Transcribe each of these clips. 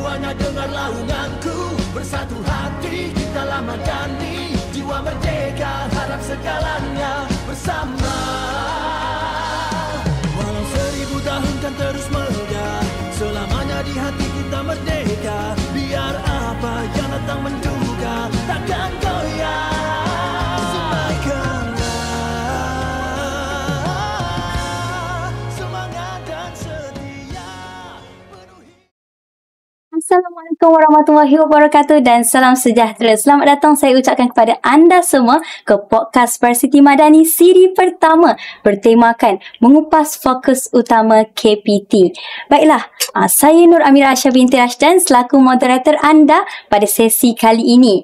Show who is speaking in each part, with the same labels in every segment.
Speaker 1: Semuanya dengar launganku, bersatu hati kita lama madani, jiwa merdeka harap segalanya bersama. Walau 1000 tahun kan terus meledak, selamanya di hati kita merdeka. Biar apa yang datang menduga, takkan goyah.
Speaker 2: Assalamualaikum warahmatullahi wabarakatuh dan salam sejahtera. Selamat datang saya ucapkan kepada anda semua ke podcast Varsity Madani siri pertama bertemakan mengupas fokus utama KPT. Baiklah, saya Nur Amira Aisyah binti Rashdan selaku moderator anda pada sesi kali ini.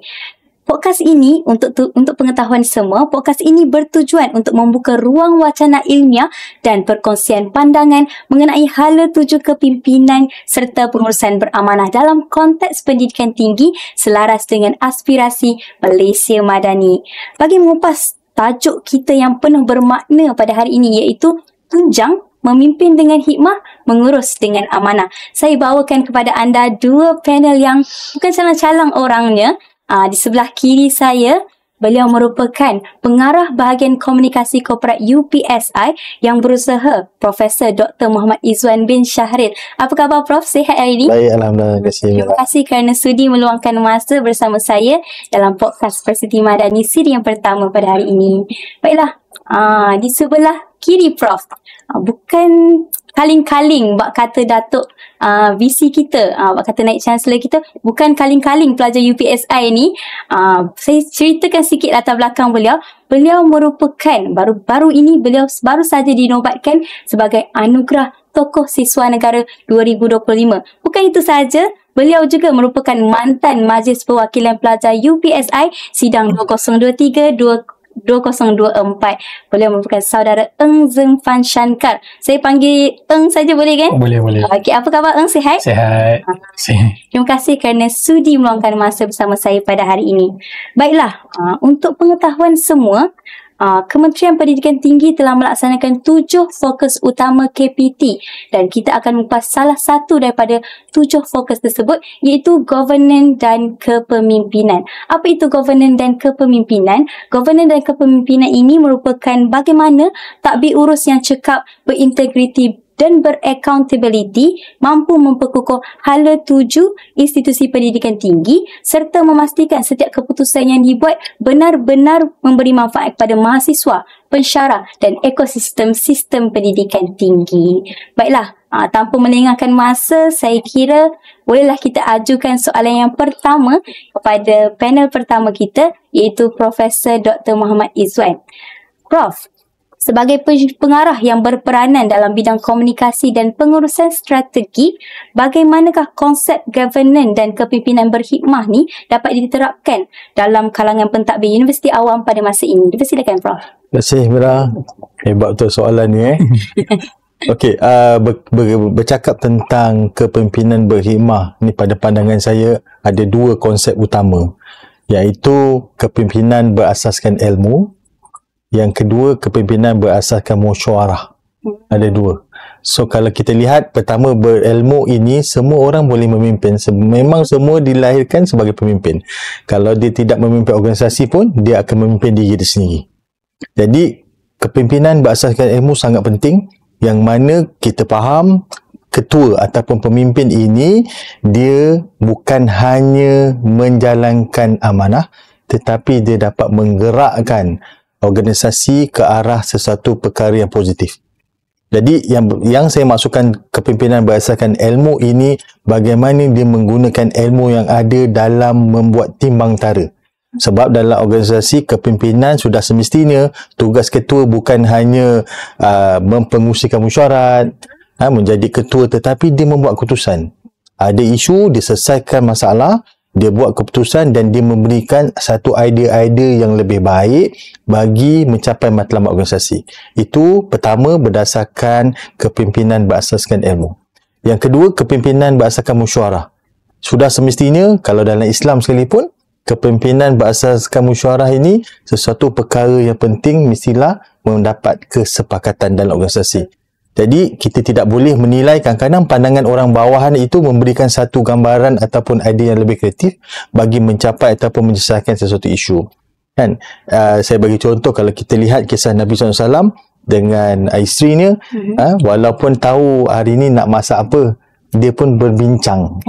Speaker 2: Podcast ini untuk pengetahuan semua, podcast ini bertujuan untuk membuka ruang wacana ilmiah dan perkongsian pandangan mengenai hala tuju kepimpinan serta pengurusan beramanah dalam konteks pendidikan tinggi selaras dengan aspirasi Malaysia Madani. Bagi mengupas tajuk kita yang penuh bermakna pada hari ini iaitu tunjang memimpin dengan hikmah, mengurus dengan amanah. Saya bawakan kepada anda dua panel yang bukan calang-calang orangnya. Di sebelah kiri saya, beliau merupakan pengarah bahagian komunikasi korporat UPSI yang berusaha, Profesor Dr. Muhammad Izzuan bin Shahril. Apa khabar Prof? Sihat hari ini?
Speaker 3: Baik, Alhamdulillah.
Speaker 2: Terima kasih kerana sudi meluangkan masa bersama saya dalam podcast Varsity Madani siri yang pertama pada hari ini. Baiklah, di sebelah kiri Prof, bukan kaling-kaling bak kata Datuk VC kita, bak kata naik Chancellor kita, bukan kaling-kaling pelajar UPSI ni. Saya ceritakan sikit latar belakang beliau. Beliau merupakan baru saja dinobatkan sebagai anugerah tokoh siswa negara 2025. Bukan itu saja, beliau juga merupakan mantan Majlis Perwakilan Pelajar UPSI sidang 2023-2024. Beliau merupakan saudara Eng Zeng Fan Shankar. Saya panggil Eng saja boleh kan?
Speaker 3: Boleh.
Speaker 2: Okey, apa khabar Eng? Sihat?
Speaker 3: Sihat.
Speaker 2: Terima kasih kerana sudi meluangkan masa bersama saya pada hari ini. Baiklah, untuk pengetahuan semua, Kementerian Pendidikan Tinggi telah melaksanakan 7 fokus utama KPT dan kita akan mengupas salah satu daripada 7 fokus tersebut iaitu governance dan kepemimpinan. Apa itu governance dan kepemimpinan? Governance dan kepemimpinan ini merupakan bagaimana tadbir urus yang cekap, berintegriti dan beraccountability mampu memperkukuh hala tuju institusi pendidikan tinggi serta memastikan setiap keputusan yang dibuat benar-benar memberi manfaat kepada mahasiswa, pensyarah dan ekosistem sistem pendidikan tinggi. Baiklah, tanpa melengahkan masa, saya kira bolehlah kita ajukan soalan yang pertama kepada panel pertama kita iaitu Profesor Dr. Muhammad Izzuan. Prof, sebagai pengarah yang berperanan dalam bidang komunikasi dan pengurusan strategi, bagaimanakah konsep governance dan kepimpinan berhikmah ni dapat diterapkan dalam kalangan pentadbir universiti awam pada masa ini? Dipersilakan Prof.
Speaker 3: Terima kasih Mira. Hebat betul soalan ni Okey, bercakap tentang kepimpinan berhikmah ni, pada pandangan saya ada dua konsep utama, iaitu kepimpinan berasaskan ilmu. Yang kedua, kepimpinan berasaskan musyawarah. Ada dua. So, kalau kita lihat, pertama berilmu ini, semua orang boleh memimpin. Memang semua dilahirkan sebagai pemimpin. Kalau dia tidak memimpin organisasi pun, dia akan memimpin diri dia sendiri. Jadi, kepimpinan berasaskan ilmu sangat penting, yang mana kita faham ketua ataupun pemimpin ini, dia bukan hanya menjalankan amanah, tetapi dia dapat menggerakkan organisasi ke arah sesuatu perkara yang positif. Jadi yang saya maksudkan kepimpinan berdasarkan ilmu ini, bagaimana dia menggunakan ilmu yang ada dalam membuat timbang tara. Sebab dalam organisasi kepimpinan sudah semestinya tugas ketua bukan hanya mempengusikan mesyuarat, menjadi ketua, tetapi dia membuat keputusan. Ada isu, dia selesaikan masalah, dia buat keputusan dan dia memberikan satu idea-idea yang lebih baik bagi mencapai matlamat organisasi. Itu pertama berdasarkan kepimpinan berasaskan ilmu. Yang kedua, kepimpinan berasaskan musyawarah. Sudah semestinya, kalau dalam Islam sekalipun, kepimpinan berasaskan musyawarah ini sesuatu perkara yang penting, mestilah mendapat kesepakatan dalam organisasi. Jadi kita tidak boleh menilai, kadang-kadang pandangan orang bawahan itu memberikan satu gambaran ataupun idea yang lebih kreatif bagi mencapai ataupun menyelesaikan sesuatu isu. Kan? Saya bagi contoh, kalau kita lihat kisah Nabi SAW dengan isterinya, walaupun tahu hari ni nak masak apa, dia pun berbincang.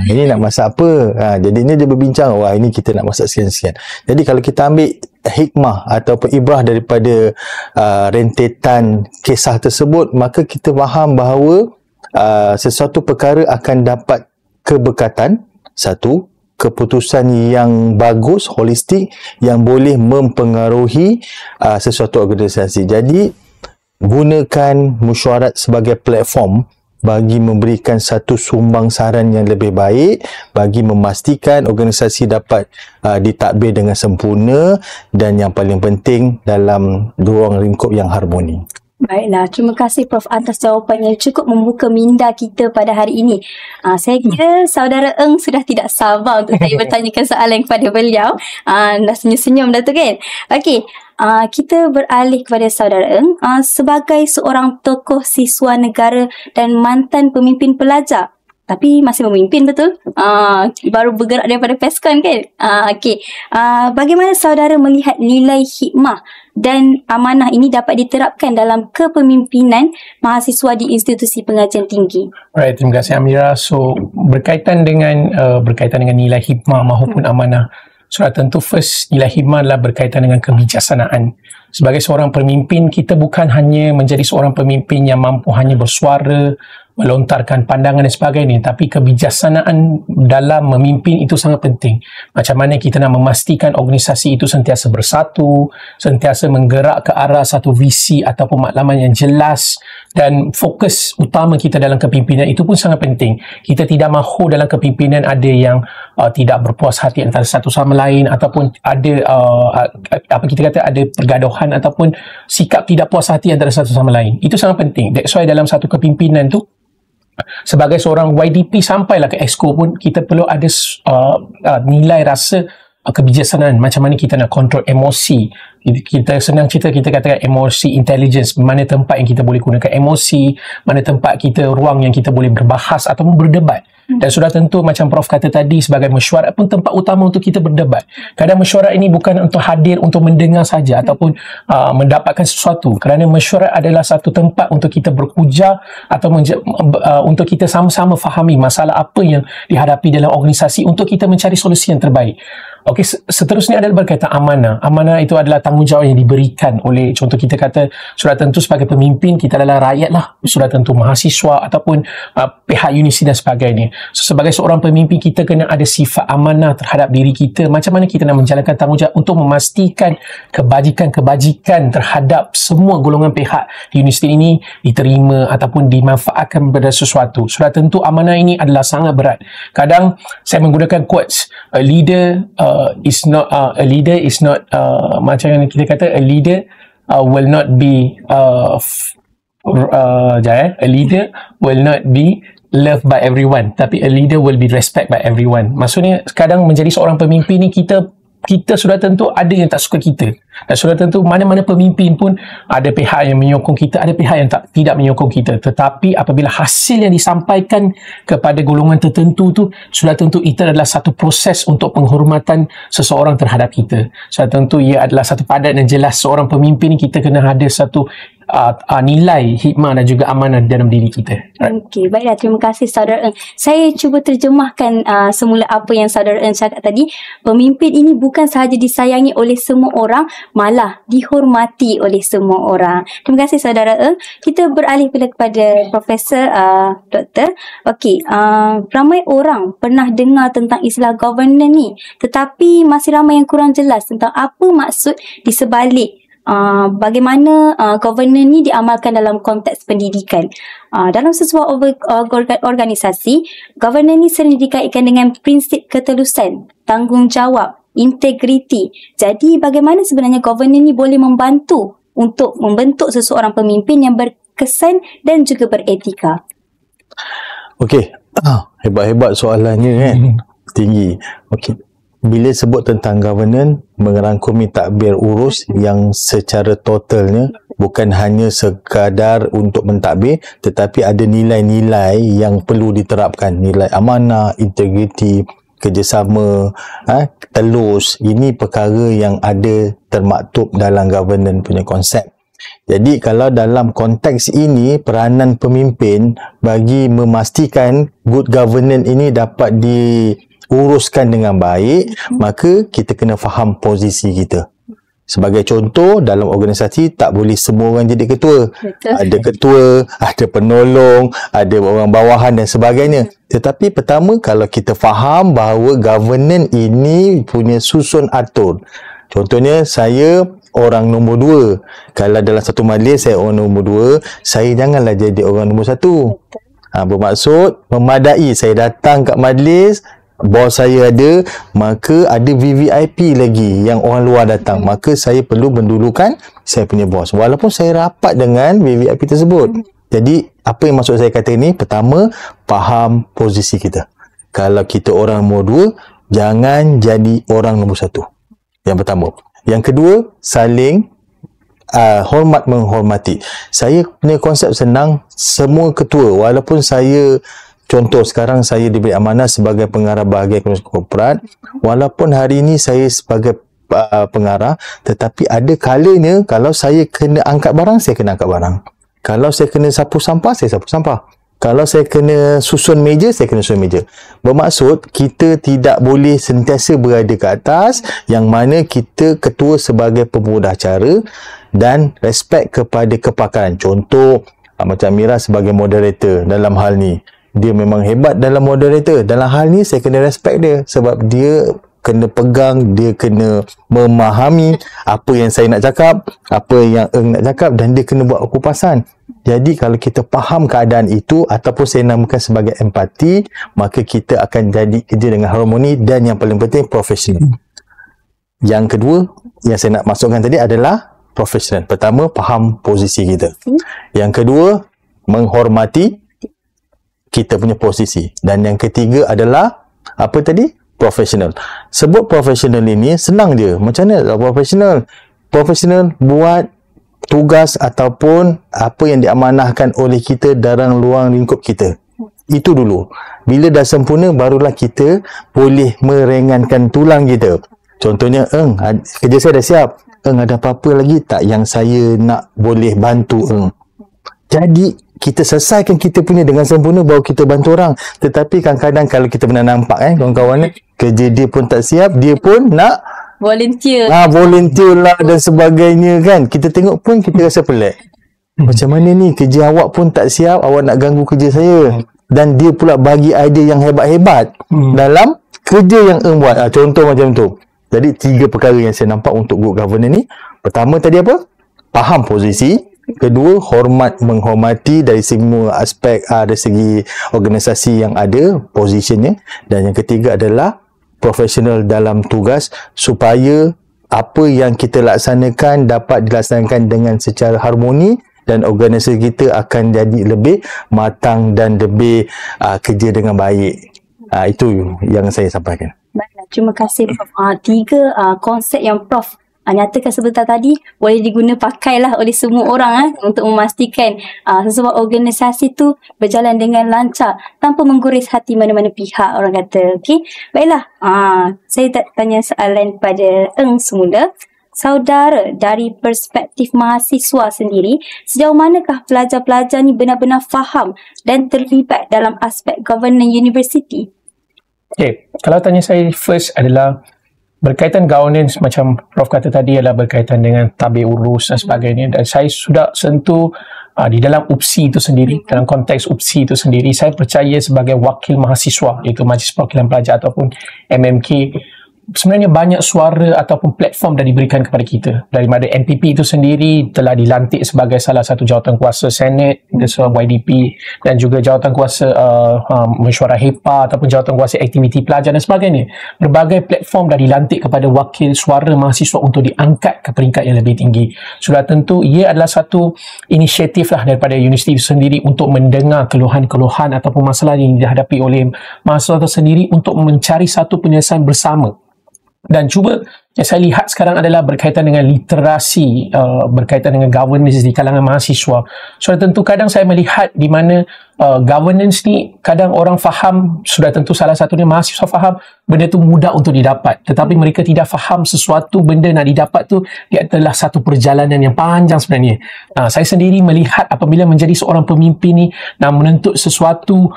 Speaker 3: Ini nak masak apa? Jadi ini dia berbincang, wah ini kita nak masak sekian-sekian. Jadi kalau kita ambil hikmah ataupun ibrah daripada rentetan kisah tersebut, maka kita faham bahawa sesuatu perkara akan dapat keberkatan, satu, keputusan yang bagus, holistik, yang boleh mempengaruhi sesuatu organisasi. Jadi gunakan mesyuarat sebagai platform bagi memberikan satu sumbang saran yang lebih baik, bagi memastikan organisasi dapat ditadbir dengan sempurna, dan yang paling penting dalam ruang lingkup yang harmoni.
Speaker 2: Baiklah, terima kasih Prof atas jawapan yang cukup membuka minda kita pada hari ini. Saya kira Saudara Eng sudah tidak sabar untuk saya bertanyakan soalan kepada beliau. Dah senyum-senyum dah tu kan? Okey, kita beralih kepada Saudara Eng. Sebagai seorang tokoh siswa negara dan mantan pemimpin pelajar, tapi masih memimpin, betul? Baru bergerak daripada PESCON kan? Okey. Bagaimana saudara melihat nilai hikmah dan amanah ini dapat diterapkan dalam kepemimpinan mahasiswa di institusi pengajian tinggi?
Speaker 4: Alright, terima kasih Amira. So, berkaitan dengan nilai hikmah maupun amanah, sudah tentu first, nilai hikmah adalah berkaitan dengan kebijaksanaan. Sebagai seorang pemimpin, kita bukan hanya menjadi seorang pemimpin yang mampu hanya bersuara, melontarkan pandangan dan sebagainya, tapi kebijaksanaan dalam memimpin itu sangat penting. Macam mana kita nak memastikan organisasi itu sentiasa bersatu, sentiasa menggerak ke arah satu visi ataupun matlamat yang jelas, dan fokus utama kita dalam kepimpinan itu pun sangat penting. Kita tidak mahu dalam kepimpinan ada yang tidak berpuas hati antara satu sama lain, ataupun ada ada pergaduhan ataupun sikap tidak puas hati antara satu sama lain. Itu sangat penting. That's why dalam satu kepimpinan tu, sebagai seorang YDP sampailah ke EXCO pun, kita perlu ada nilai rasa kebijaksanaan. Macam mana kita nak kontrol emosi. Kita senang cerita, kita katakan emosi intelligence, mana tempat yang kita boleh gunakan emosi, mana tempat kita, ruang yang kita boleh berbahas ataupun berdebat. Dan sudah tentu macam Prof kata tadi, sebagai mesyuarat pun tempat utama untuk kita berdebat. Kadang mesyuarat ini bukan untuk hadir untuk mendengar saja ataupun mendapatkan sesuatu, kerana mesyuarat adalah satu tempat untuk kita berujar atau untuk kita sama-sama fahami masalah apa yang dihadapi dalam organisasi untuk kita mencari solusi yang terbaik. Okey, seterusnya adalah berkaitan amanah. Amanah itu adalah tanggungjawab yang diberikan oleh, contoh kita kata, sudah tentu sebagai pemimpin kita adalah rakyat lah, sudah tentu mahasiswa ataupun pihak universiti dan sebagainya. So, sebagai seorang pemimpin kita kena ada sifat amanah terhadap diri kita. Macam mana kita nak menjalankan tanggungjawab untuk memastikan kebajikan terhadap semua golongan pihak di universiti ini diterima ataupun dimanfaatkan pada sesuatu. Sudah tentu amanah ini adalah sangat berat. Kadang saya menggunakan quotes, a leader is not macam yang kita kata, a leader will not be a leader will not be loved by everyone, tapi a leader will be respect by everyone. Maksudnya kadang menjadi seorang pemimpin ni, kita sudah tentu ada yang tak suka kita, dan sudah tentu mana-mana pemimpin pun ada pihak yang menyokong kita, ada pihak yang tidak menyokong kita. Tetapi apabila hasil yang disampaikan kepada golongan tertentu tu, sudah tentu itu adalah satu proses untuk penghormatan seseorang terhadap kita. Sudah tentu ia adalah satu padat dan jelas. Seorang pemimpin ni kita kena ada satu nilai hikmah dan juga amanah dalam diri kita.
Speaker 2: Okey, baiklah, terima kasih Saudara Eng. Saya cuba terjemahkan semula apa yang Saudara Eng cakap tadi. Pemimpin ini bukan sahaja disayangi oleh semua orang, malah dihormati oleh semua orang. Terima kasih Saudara Eng. Kita beralih kepada Profesor Doktor. Okey, ramai orang pernah dengar tentang istilah governance ni, tetapi masih ramai yang kurang jelas tentang apa maksud di sebalik bagaimana governance ni diamalkan dalam konteks pendidikan. Dalam sebuah organisasi, governance ni sering dikaitkan dengan prinsip ketelusan, tanggungjawab, integriti. Jadi bagaimana sebenarnya governance ni boleh membantu untuk membentuk seseorang pemimpin yang berkesan dan juga beretika?
Speaker 3: Okey, hebat-hebat soalannya kan. Tinggi. Okey. bila sebut tentang governance, merangkumi tadbir urus yang secara totalnya bukan hanya sekadar untuk mentadbir, tetapi ada nilai-nilai yang perlu diterapkan. Nilai amanah, integriti, kerjasama, telus. Ini perkara yang ada termaktub dalam governance punya konsep. Jadi kalau dalam konteks ini, peranan pemimpin bagi memastikan good governance ini dapat diuruskan dengan baik, maka kita kena faham posisi kita. Sebagai contoh, dalam organisasi tak boleh semua orang jadi ketua.
Speaker 2: Betul.
Speaker 3: Ada ketua, ada penolong, ada orang bawahan dan sebagainya. Tetapi pertama, kalau kita faham bahawa governance ini punya susun atur. Contohnya, saya orang nombor 2. Kalau dalam satu majlis saya orang nombor 2, saya janganlah jadi orang nombor 1. Bermaksud memadai saya datang kat majlis, bos saya ada, maka ada VVIP lagi yang orang luar datang, maka saya perlu mendulukan saya punya bos walaupun saya rapat dengan VVIP tersebut. Jadi apa yang maksud saya kata ni, pertama, faham posisi kita. Kalau kita orang nombor 2, jangan jadi orang nombor 1. Yang pertama. Yang kedua, saling hormat menghormati. Saya punya konsep senang, semua ketua, walaupun saya, contoh sekarang saya diberi amanah sebagai pengarah bahagian ekonomi korporat, walaupun hari ini saya sebagai pengarah, tetapi ada kalanya kalau saya kena angkat barang, saya kena angkat barang. Kalau saya kena sapu sampah, saya sapu sampah. Kalau saya kena susun meja, saya kena susun meja. Bermaksud, kita tidak boleh sentiasa berada ke atas, yang mana kita ketua sebagai pemudah acara dan respect kepada kepakaran. Contoh, macam Mira sebagai moderator dalam hal ni. Dia memang hebat dalam moderator. Dalam hal ni, saya kena respect dia sebab dia kena pegang, dia kena memahami apa yang saya nak cakap, apa yang nak cakap, dan dia kena buat kupasan. Jadi kalau kita faham keadaan itu, ataupun saya namakan sebagai empati, maka kita akan jadi kerja dengan harmoni dan yang paling penting profesional. Yang kedua yang saya nak masukkan tadi adalah profesional. Pertama, faham posisi kita. Yang kedua, menghormati kita punya posisi. Dan yang ketiga adalah apa tadi? Profesional. Sebut profesional ini senang je. Macam mana profesional? Profesional buat tugas ataupun apa yang diamanahkan oleh kita dalam ruang lingkup kita. Itu dulu. Bila dah sempurna, barulah kita boleh meringankan tulang kita. Contohnya, kerja saya dah siap. Ada apa-apa lagi tak yang saya nak boleh bantu? Jadi, kita selesaikan kita punya dengan sempurna, baru kita bantu orang. Tetapi kadang-kadang kalau kita pernah nampak kawan-kawan ni, kerja dia pun tak siap, dia pun nak
Speaker 2: volunteer.
Speaker 3: Volunteer lah dan sebagainya kan. Kita tengok pun kita rasa pelik. Macam mana ni, kerja awak pun tak siap, awak nak ganggu kerja saya. Dan dia pula bagi idea yang hebat-hebat dalam kerja yang buat. Contoh macam tu. Jadi 3 perkara yang saya nampak untuk good governance ni. Pertama tadi apa? Faham posisi. Kedua, hormat menghormati dari semua aspek, dari segi organisasi yang ada, positionnya. Dan yang ketiga adalah profesional dalam tugas, supaya apa yang kita laksanakan dapat dilaksanakan dengan secara harmoni dan organisasi kita akan jadi lebih matang dan lebih kerja dengan baik. Itu yang saya sampaikan.
Speaker 2: Baiklah, terima kasih Prof. 3 konsep yang Prof nyatakan sebentar tadi boleh diguna pakailah oleh semua orang untuk memastikan sesuatu organisasi tu berjalan dengan lancar tanpa mengguris hati mana-mana pihak, orang kata. Okey, baiklah. Saya tak tanya soalan pada semula. Saudara, dari perspektif mahasiswa sendiri, sejauh manakah pelajar-pelajar ni benar-benar faham dan terlibat dalam aspek governance university?
Speaker 4: Okay, kalau tanya saya first adalah berkaitan governance, macam Prof kata tadi, adalah berkaitan dengan tabir urus dan sebagainya, dan saya sudah sentuh di dalam UPSI itu sendiri. Dalam konteks UPSI itu sendiri, saya percaya sebagai wakil mahasiswa, iaitu Majlis Perwakilan Pelajar ataupun MMK, sebenarnya banyak suara ataupun platform dah diberikan kepada kita. Daripada MPP itu sendiri telah dilantik sebagai salah satu jawatankuasa Senate, YDP, dan juga jawatankuasa mesyuarat HEPA ataupun jawatankuasa aktiviti pelajar dan sebagainya. Berbagai platform dah dilantik kepada wakil suara mahasiswa untuk diangkat ke peringkat yang lebih tinggi. Sudah tentu ia adalah satu inisiatif lah daripada universiti itu sendiri untuk mendengar keluhan-keluhan ataupun masalah yang dihadapi oleh mahasiswa itu sendiri untuk mencari satu penyelesaian bersama. Dan cuba yang saya lihat sekarang adalah berkaitan dengan literasi, berkaitan dengan governance di kalangan mahasiswa. So tentu kadang saya melihat di mana governance ni kadang orang faham, sudah tentu salah satunya mahasiswa faham benda tu mudah untuk didapat, tetapi mereka tidak faham sesuatu benda nak didapat tu dia adalah satu perjalanan yang panjang sebenarnya. Saya sendiri melihat apabila menjadi seorang pemimpin ni nak menuntut sesuatu,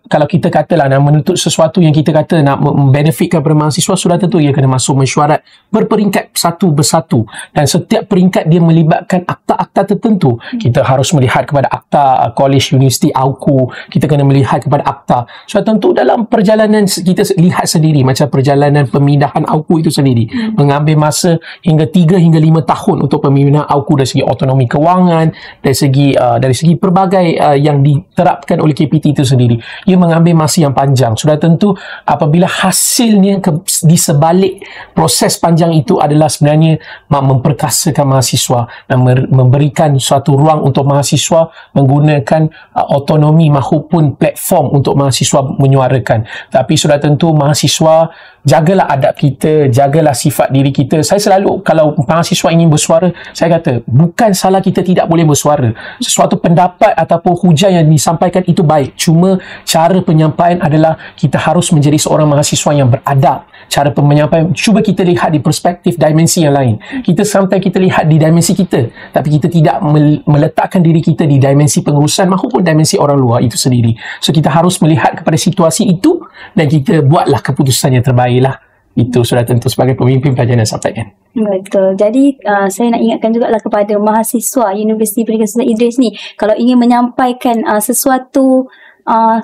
Speaker 4: kalau kita katalah nak menuntut sesuatu yang kita kata nak membenefitkan kepada mahasiswa, sudah tentu ia kena masuk mesyuarat berperingkat satu bersatu, dan setiap peringkat dia melibatkan akta-akta tertentu. Kita harus melihat kepada akta college, universiti, AUKU, kita kena melihat kepada akta. So tentu dalam perjalanan kita lihat sendiri macam perjalanan pemindahan AUKU itu sendiri mengambil masa hingga 3 hingga 5 tahun untuk pemindahan AUKU dari segi otonomi kewangan, dari segi pelbagai yang diterapkan oleh KPT itu sendiri. Ia mengambil masa yang panjang. Sudah tentu apabila hasilnya di sebalik proses panjang itu adalah sebenarnya memperkasakan mahasiswa dan memberikan suatu ruang untuk mahasiswa menggunakan otonomi maupun platform untuk mahasiswa menyuarakan. Tapi sudah tentu mahasiswa, jagalah adab kita, jagalah sifat diri kita. Saya selalu, kalau mahasiswa ingin bersuara, saya kata bukan salah kita tidak boleh bersuara. Sesuatu pendapat ataupun hujah yang disampaikan itu baik, cuma cara penyampaian adalah kita harus menjadi seorang mahasiswa yang beradab. Cara penyampaian, cuba kita lihat di perspektif dimensi yang lain. Sometimes kita lihat di dimensi kita, tapi kita tidak meletakkan diri kita di dimensi pengurusan maupun dimensi orang luar itu sendiri. So kita harus melihat kepada situasi itu dan kita buatlah keputusan yang terbaik lah. Itu sudah tentu sebagai pemimpin pelajaran yang sampaikan.
Speaker 2: Betul. Jadi saya nak ingatkan juga lah kepada mahasiswa Universiti Pendidikan Sultan Idris ni, kalau ingin menyampaikan sesuatu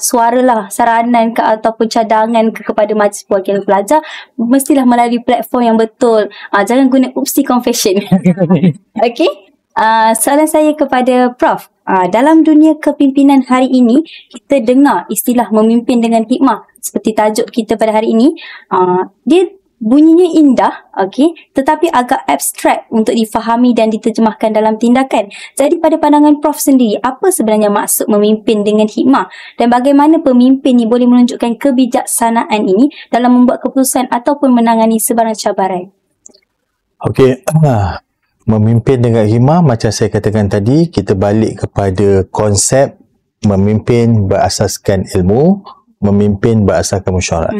Speaker 2: suaralah, saranan ke ataupun cadangan kepada majlis perwakilan pelajar, mestilah melalui platform yang betul. Jangan guna Oopsie Confession. Okey. Soalan saya kepada Prof. Dalam dunia kepimpinan hari ini, kita dengar istilah memimpin dengan hikmah seperti tajuk kita pada hari ini. Dia bunyinya indah, okey, tetapi agak abstrak untuk difahami dan diterjemahkan dalam tindakan. Jadi pada pandangan Prof sendiri, apa sebenarnya maksud memimpin dengan hikmah dan bagaimana pemimpin ni boleh menunjukkan kebijaksanaan ini dalam membuat keputusan ataupun menangani sebarang cabaran?
Speaker 3: Okey, memimpin dengan hikmah macam saya katakan tadi, kita balik kepada konsep memimpin berasaskan ilmu, memimpin berasaskan mesyuarat.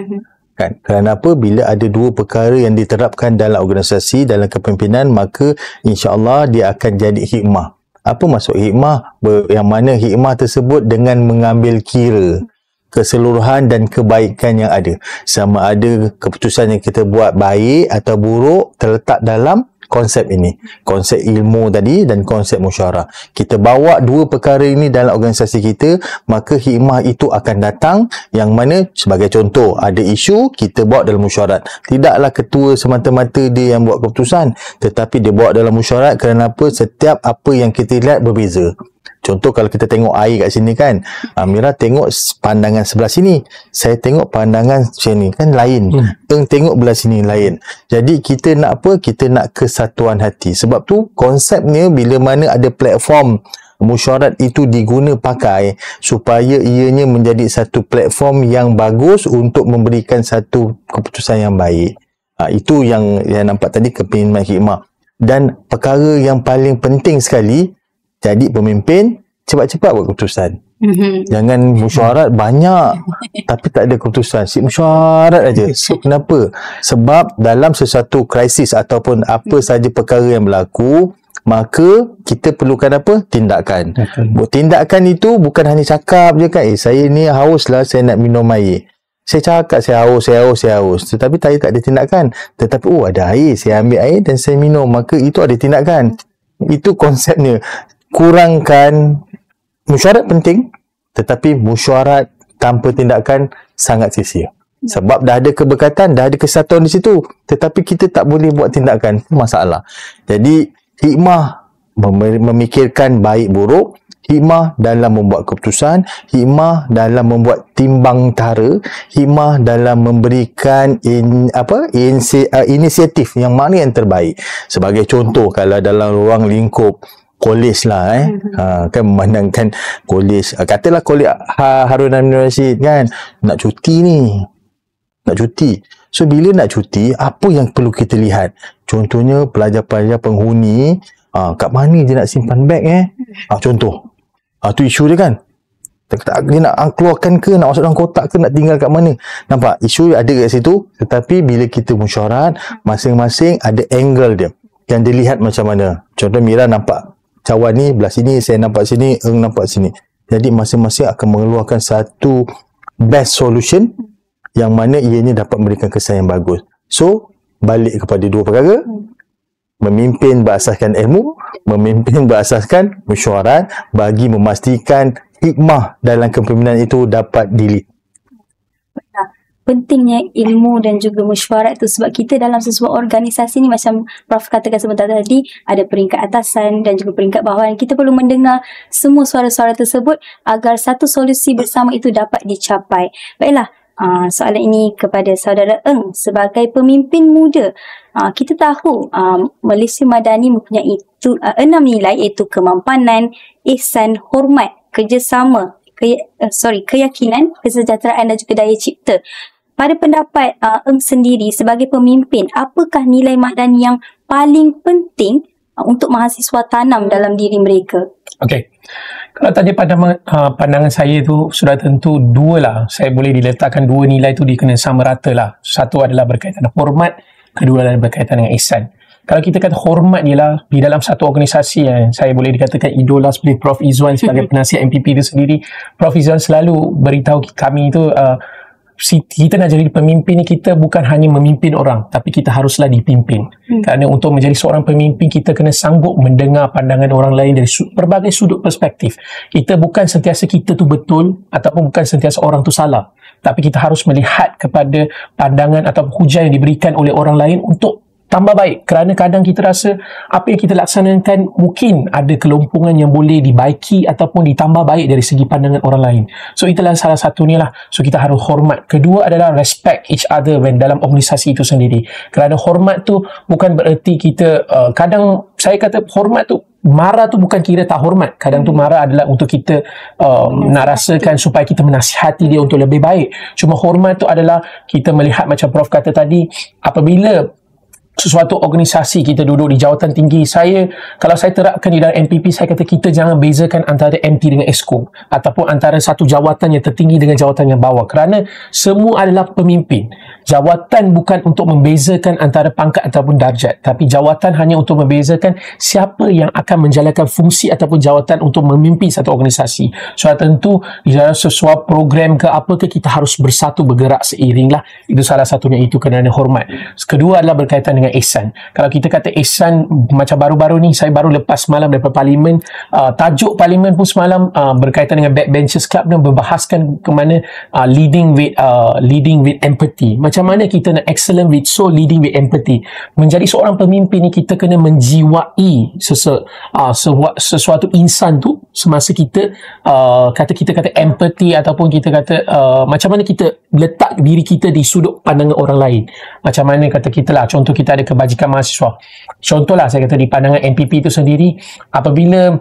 Speaker 3: Kan? Kenapa? Bila ada dua perkara yang diterapkan dalam organisasi, dalam kepimpinan, maka insya-Allah dia akan jadi hikmah. Apa maksud hikmah? Yang mana hikmah tersebut dengan mengambil kira keseluruhan dan kebaikan yang ada. Sama ada keputusan yang kita buat baik atau buruk terletak dalam konsep ini. Konsep ilmu tadi dan konsep musyawarah. Kita bawa dua perkara ini dalam organisasi kita, maka hikmah itu akan datang, yang mana sebagai contoh, ada isu, kita bawa dalam mesyuarat. Tidaklah ketua semata-mata dia yang buat keputusan, tetapi dia bawa dalam mesyuarat. Kenapa? Setiap apa yang kita lihat berbeza. Contoh kalau kita tengok air kat sini kan, Mira tengok pandangan sebelah sini, saya tengok pandangan sini kan lain, tengok belah sini lain. Jadi kita nak apa? Kita nak kesatuan hati. Sebab tu konsepnya bila mana ada platform mesyuarat itu diguna pakai supaya ianya menjadi satu platform yang bagus untuk memberikan satu keputusan yang baik. Itu yang nampak tadi kepimpinan hikmah. Dan perkara yang paling penting sekali, jadi pemimpin cepat-cepat buat keputusan. Jangan mesyuarat banyak tapi tak ada keputusan. Si mesyuarat aja. Kenapa? Sebab dalam sesuatu krisis ataupun apa saja perkara yang berlaku, maka kita perlukan apa? Tindakan. Tindakan itu bukan hanya cakap je kan, saya ni haus lah, saya nak minum air. Saya cakap saya haus. Tetapi saya tak ada tindakan. Tetapi ada air, saya ambil air dan saya minum, maka itu ada tindakan. Itu konsepnya. Kurangkan mesyuarat penting, tetapi mesyuarat tanpa tindakan sangat sia-sia. Sebab dah ada keberkatan, dah ada kesatuan di situ, tetapi kita tak boleh buat tindakan, masalah. Jadi hikmah memikirkan baik buruk, hikmah dalam membuat keputusan, hikmah dalam membuat timbang tara, hikmah dalam memberikan inisiatif yang mana yang terbaik. Sebagai contoh, kalau dalam ruang lingkup kolej lah kan memandangkan kolej, katalah kolej Harun Aminul Rashid kan, nak cuti. So bila nak cuti, apa yang perlu kita lihat? Contohnya pelajar-pelajar penghuni, kat mana dia nak simpan beg contoh. Tu isu dia kan. Dia nak keluarkan ke, nak masuk dalam kotak ke, nak tinggal kat mana. Nampak? Isu ada kat situ. Tetapi bila kita mesyuarat, masing-masing ada angle dia yang dilihat macam mana. Contoh Mira nampak cawan ni belah sini, saya nampak sini, nampak sini. Jadi masing-masing akan mengeluarkan satu best solution yang mana ianya dapat memberikan kesan yang bagus. So, balik kepada dua perkara. Memimpin berasaskan ilmu, memimpin berasaskan mesyuarat bagi memastikan hikmah dalam kepimpinan itu dapat dilihat.
Speaker 2: Pentingnya ilmu dan juga mesyuarat tu, sebab kita dalam sebuah organisasi ni macam Prof katakan sebentar tadi, ada peringkat atasan dan juga peringkat bawahan. Kita perlu mendengar semua suara-suara tersebut agar satu solusi bersama itu dapat dicapai. Baiklah, soalan ini kepada saudara Eng sebagai pemimpin muda. Kita tahu Malaysia Madani mempunyai 6 nilai, iaitu kemampanan, ihsan, hormat, kerjasama, keyakinan, kesejahteraan dan juga daya cipta. Pada pendapat Eng sendiri sebagai pemimpin, apakah nilai Madani yang paling penting untuk mahasiswa tanam dalam diri mereka? Okey.
Speaker 4: Kalau tadi pandangan saya tu sudah tentu dua lah. Saya boleh diletakkan dua nilai tu dikena sama rata lah. Satu adalah berkaitan dengan hormat, kedua adalah berkaitan dengan ihsan. Kalau kita kata hormat ialah di dalam satu organisasi yang saya boleh dikatakan idola seperti Prof Izzuan sebagai penasihat MPP itu sendiri, Prof Izzuan selalu beritahu kami itu kita nak jadi pemimpin ni, kita bukan hanya memimpin orang, tapi kita haruslah dipimpin. Kerana untuk menjadi seorang pemimpin, kita kena sanggup mendengar pandangan orang lain dari berbagai sudut perspektif. Kita bukan sentiasa kita tu betul ataupun bukan sentiasa orang tu salah, tapi kita harus melihat kepada pandangan atau hujah yang diberikan oleh orang lain untuk tambah baik. Kerana kadang kita rasa apa yang kita laksanakan mungkin ada kelompongan yang boleh dibaiki ataupun ditambah baik dari segi pandangan orang lain. So itulah salah satunya lah. So kita harus hormat. Kedua adalah respect each other when dalam organisasi itu sendiri. Kerana hormat tu bukan bererti kita kadang saya kata hormat tu, marah tu bukan kira tak hormat. Kadang tu marah adalah untuk kita nak rasakan supaya kita menasihati dia untuk lebih baik. Cuma hormat tu adalah kita melihat macam Prof kata tadi, apabila sesuatu organisasi kita duduk di jawatan tinggi, kalau saya terapkan di dalam MPP, saya kata kita jangan bezakan antara MT dengan Exco ataupun antara satu jawatan yang tertinggi dengan jawatan yang bawah, kerana semua adalah pemimpin. Jawatan bukan untuk membezakan antara pangkat ataupun darjat, tapi jawatan hanya untuk membezakan siapa yang akan menjalankan fungsi ataupun jawatan untuk memimpin satu organisasi. So tentu di dalam sesuatu program ke apa ke, kita harus bersatu bergerak seiring lah. Itu salah satunya, itu kerana hormat. Kedua adalah berkaitan dengan ihsan. Kalau kita kata ihsan, macam baru-baru ni saya baru lepas semalam daripada parlimen, tajuk parlimen pun semalam berkaitan dengan Backbenchers Club dan berbahaskan ke mana leading with empathy. Macam mana kita nak excellent with leading with empathy. Menjadi seorang pemimpin ni kita kena menjiwai sesuatu insan tu semasa kita kata empathy ataupun kita kata macam mana kita letak diri kita di sudut pandangan orang lain. Macam mana kata kita lah, contoh kita ada kebajikan mahasiswa. Contohlah saya kata di pandangan MPP itu sendiri, apabila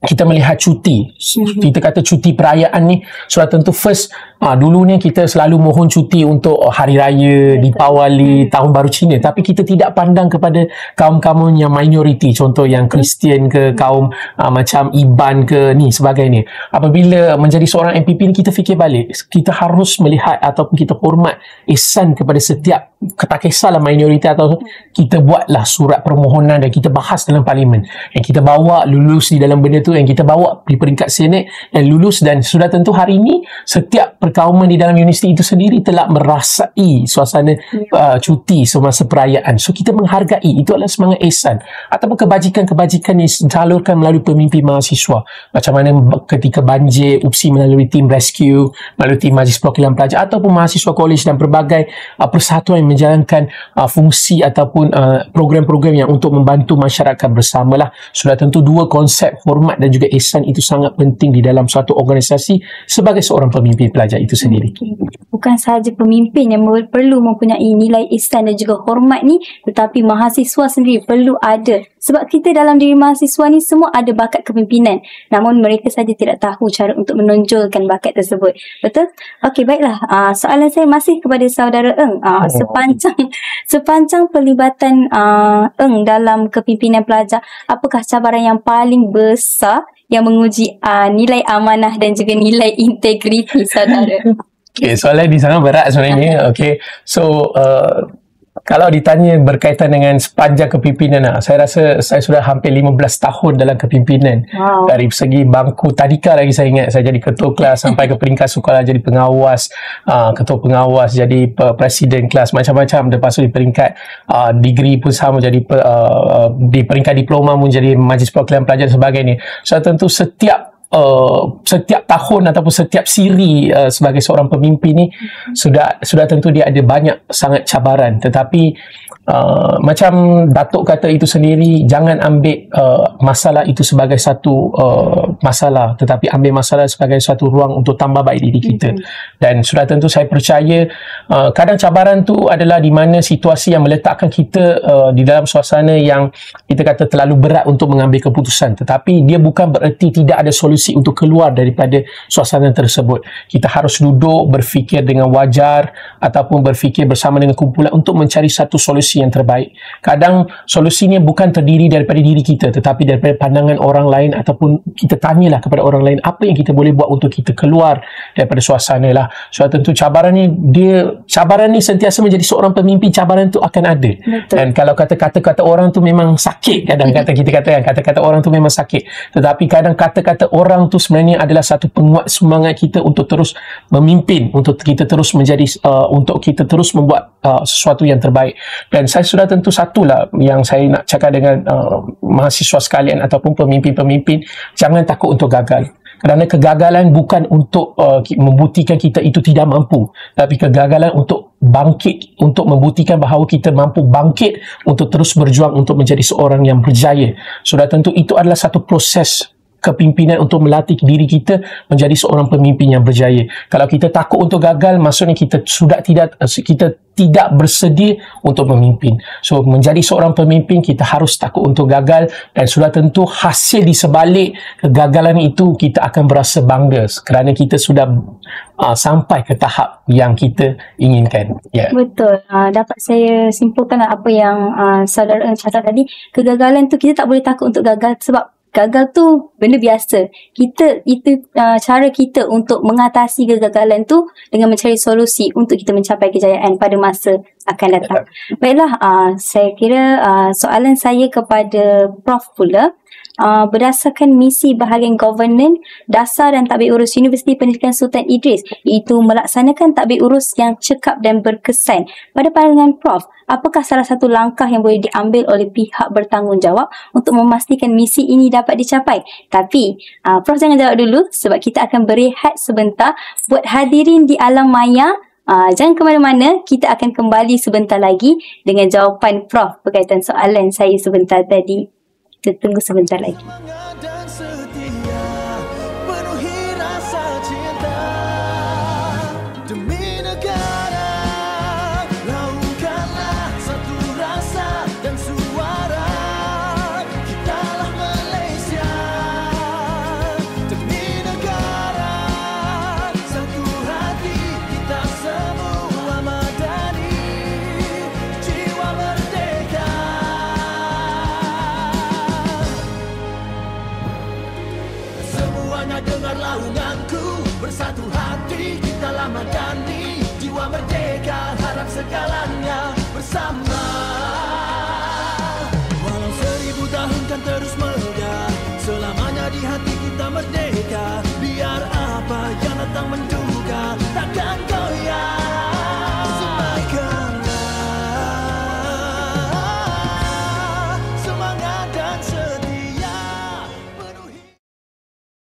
Speaker 4: kita melihat cuti, kita kata cuti perayaan ni, sudah tentu first dulunya kita selalu mohon cuti untuk hari raya, Deepawali, tahun baru Cina, tapi kita tidak pandang kepada kaum-kaum yang minoriti, contoh yang Kristian ke, kaum macam Iban ke ni sebagainya. Apabila menjadi seorang MPP ni, kita fikir balik, kita harus melihat ataupun kita hormat ihsan kepada setiap, tak kisahlah minoriti atau kita buatlah surat permohonan dan kita bahas dalam parlimen, yang kita bawa lulus di dalam benda tu, yang kita bawa di peringkat Senate dan lulus, dan sudah tentu hari ini setiap perkauman di dalam universiti itu sendiri telah merasai suasana cuti semasa perayaan. So kita menghargai, itu adalah semangat ihsan ataupun kebajikan-kebajikan yang disalurkan melalui pemimpin mahasiswa. Macam mana ketika banjir, UPSI melalui tim rescue, melalui tim Majlis Perwakilan Pelajar ataupun mahasiswa kolej dan pelbagai persatuan yang menjalankan fungsi ataupun program-program yang untuk membantu masyarakat bersamalah. Sudah tentu dua konsep hormat dan juga ihsan itu sangat penting di dalam suatu organisasi sebagai seorang pemimpin pelajar itu sendiri.
Speaker 2: Bukan sahaja pemimpin yang perlu mempunyai nilai ihsan dan juga hormat ni, tetapi mahasiswa sendiri perlu ada. Sebab kita dalam diri mahasiswa ni semua ada bakat kepimpinan, namun mereka saja tidak tahu cara untuk menonjolkan bakat tersebut. Betul? Okey, baiklah. Soalan saya masih kepada saudara Eng. Sepanjang pelibatan Eng dalam kepimpinan pelajar, apakah cabaran yang paling besar yang menguji nilai amanah dan juga nilai integriti saudara?
Speaker 4: Okay, soalan ni sangat berat sebenarnya. Okay, so kalau ditanya berkaitan dengan sepanjang kepimpinan, saya rasa saya sudah hampir 15 tahun dalam kepimpinan.
Speaker 2: Wow.
Speaker 4: Dari segi bangku tadika lagi saya ingat, saya jadi ketua kelas sampai ke peringkat sekolah jadi pengawas, ketua pengawas, jadi presiden kelas, macam-macam. Lepas tu di peringkat degree pun sama, jadi di peringkat diploma pun jadi majlis perwakilan pelajar dan sebagainya. So tentu setiap tahun ataupun setiap siri sebagai seorang pemimpin ni sudah tentu dia ada banyak sangat cabaran, tetapi macam Datuk kata itu sendiri, jangan ambil masalah itu sebagai satu masalah, tetapi ambil masalah sebagai satu ruang untuk tambah baik diri kita. Dan sudah tentu saya percaya kadang cabaran tu adalah di mana situasi yang meletakkan kita di dalam suasana yang kita kata terlalu berat untuk mengambil keputusan, tetapi dia bukan bererti tidak ada solusi untuk keluar daripada suasana tersebut. Kita harus duduk berfikir dengan wajar ataupun berfikir bersama dengan kumpulan untuk mencari satu solusi yang terbaik. Kadang solusinya bukan terdiri daripada diri kita, tetapi daripada pandangan orang lain, ataupun kita tanyalah kepada orang lain apa yang kita boleh buat untuk kita keluar daripada suasana lah. So tentu cabaran ni sentiasa menjadi seorang pemimpin, cabaran tu akan ada. Betul. Dan kalau kata-kata orang tu memang sakit, kadang kata-kata orang tu memang sakit, tetapi kadang kata-kata orang tu sebenarnya adalah satu penguat semangat kita untuk terus memimpin, untuk kita terus menjadi untuk kita terus membuat sesuatu yang terbaik. Dan saya sudah tentu satulah yang saya nak cakap dengan mahasiswa sekalian ataupun pemimpin-pemimpin, jangan takut untuk gagal. Kerana kegagalan bukan untuk membuktikan kita itu tidak mampu, tapi kegagalan untuk bangkit, untuk membuktikan bahawa kita mampu bangkit untuk terus berjuang untuk menjadi seorang yang berjaya. Sudah tentu itu adalah satu proses kepimpinan untuk melatih diri kita menjadi seorang pemimpin yang berjaya. Kalau kita takut untuk gagal, maksudnya kita tidak bersedia untuk memimpin. So menjadi seorang pemimpin, kita harus takut untuk gagal, dan sudah tentu hasil di sebalik kegagalan itu kita akan berasa bangga kerana kita sudah sampai ke tahap yang kita inginkan. Yeah.
Speaker 2: Betul. Dapat saya simpulkan apa yang saudara cakap tadi. Kegagalan tu kita tak boleh takut untuk gagal, sebab gagal tu benda biasa. Cara kita untuk mengatasi kegagalan tu dengan mencari solusi untuk kita mencapai kejayaan pada masa akan datang. Baiklah, saya kira soalan saya kepada Prof pula. Berdasarkan misi bahagian governance, dasar dan tadbir urus Universiti Pendidikan Sultan Idris, iaitu melaksanakan tadbir urus yang cekap dan berkesan. Pada pandangan Prof, apakah salah satu langkah yang boleh diambil oleh pihak bertanggungjawab untuk memastikan misi ini dapat dicapai? Tapi Prof jangan jawab dulu, sebab kita akan berehat sebentar. Buat hadirin di alam maya, jangan ke mana-mana, kita akan kembali sebentar lagi dengan jawapan Prof berkaitan soalan saya sebentar tadi. Kita tunggu sebentar lagi.
Speaker 1: Dan setia, penuhi rasa cinta demi negara, lakukanlah satu rasa dan suara. Kitalah Malaysia demi negara, satu hati kita semua madani, jiwa merdeka. Semuanya dengarlah undanganku, bersatu hati kita lah madani, jiwa merdeka, harap segalanya bersama. Walau 1000 tahun kan terus megah, selamanya di hati kita merdeka. Biar apa yang datang menduga, takkan goyah. Semaikanlah semangat dan setia, penuhi.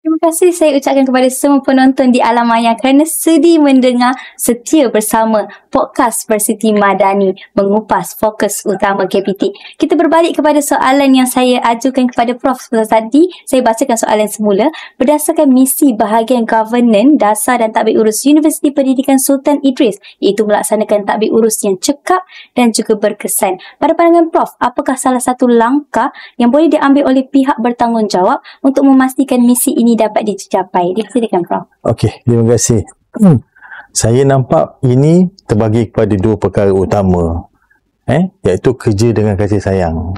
Speaker 2: Terima kasih saya ucapkan kepada semua penonton di alam maya kerana sudi mendengar setia bersama podcast Varsity Madani mengupas fokus utama KPT. Kita berbalik kepada soalan yang saya ajukan kepada Prof tadi. Saya bacakan soalan semula. Berdasarkan misi bahagian governance, dasar dan tadbir urus Universiti Pendidikan Sultan Idris, iaitu melaksanakan tadbir urus yang cekap dan juga berkesan. Pada pandangan Prof, apakah salah satu langkah yang boleh diambil oleh pihak bertanggungjawab untuk memastikan misi ini dapat dicapai? Dipersilakan Prof.
Speaker 3: Okey, terima kasih. Saya nampak ini terbagi kepada dua perkara utama, iaitu kerja dengan kasih sayang,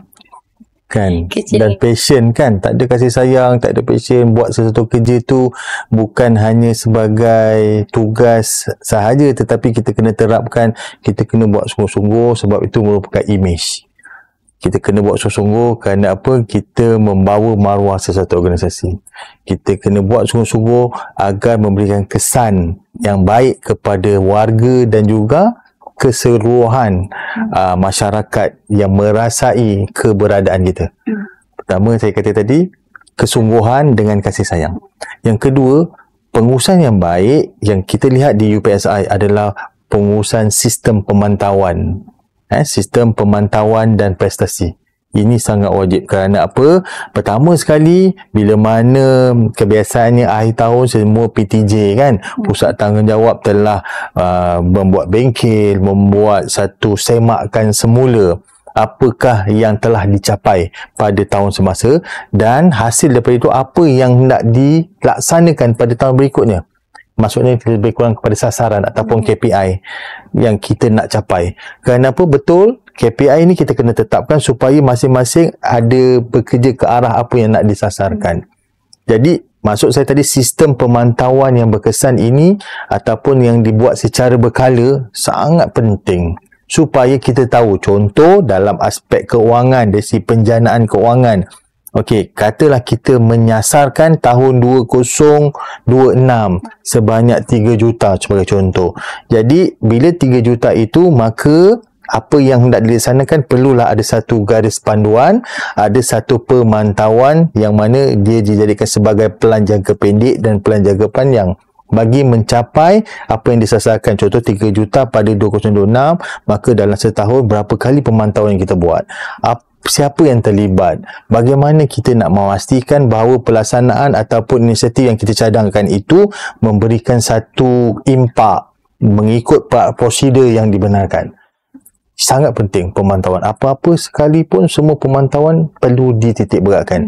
Speaker 3: kan, dan passion, kan. Tak ada kasih sayang, tak ada passion, buat sesuatu kerja tu bukan hanya sebagai tugas sahaja, tetapi kita kena terapkan, kita kena buat sungguh-sungguh, sebab itu merupakan image. Kita kena buat sungguh-sungguh kerana apa? Kita membawa maruah sesuatu organisasi. Kita kena buat sungguh-sungguh agar memberikan kesan yang baik kepada warga dan juga keseluruhan masyarakat yang merasai keberadaan kita. Pertama, saya kata tadi, kesungguhan dengan kasih sayang. Yang kedua, pengurusan yang baik yang kita lihat di UPSI adalah pengurusan sistem pemantauan. Sistem pemantauan dan prestasi. Ini sangat wajib kerana apa? Pertama sekali, bila mana kebiasaannya akhir tahun semua PTJ, kan, pusat tanggungjawab telah membuat bengkel, membuat satu semakan semula apakah yang telah dicapai pada tahun semasa dan hasil daripada itu apa yang hendak dilaksanakan pada tahun berikutnya. Maksudnya lebih kurang kepada sasaran ataupun KPI yang kita nak capai. Kenapa? Betul, KPI ni kita kena tetapkan supaya masing-masing ada bekerja ke arah apa yang nak disasarkan. Jadi, maksud saya tadi, sistem pemantauan yang berkesan ini ataupun yang dibuat secara berkala sangat penting supaya kita tahu. Contoh dalam aspek keuangan, dari segi penjanaan keuangan. Okey, katalah kita menyasarkan tahun 2026 sebanyak 3 juta sebagai contoh. Jadi, bila 3 juta itu, maka apa yang hendak dilaksanakan perlulah ada satu garis panduan, ada satu pemantauan yang mana dia dijadikan sebagai pelan jangka pendek dan pelan jangka panjang bagi mencapai apa yang disasarkan. Contoh 3 juta pada 2026, maka dalam setahun berapa kali pemantauan yang kita buat, siapa yang terlibat, bagaimana kita nak memastikan bahawa pelaksanaan ataupun inisiatif yang kita cadangkan itu memberikan satu impak mengikut prosedur yang dibenarkan. Sangat penting pemantauan. Apa-apa sekalipun, semua pemantauan perlu dititik beratkan.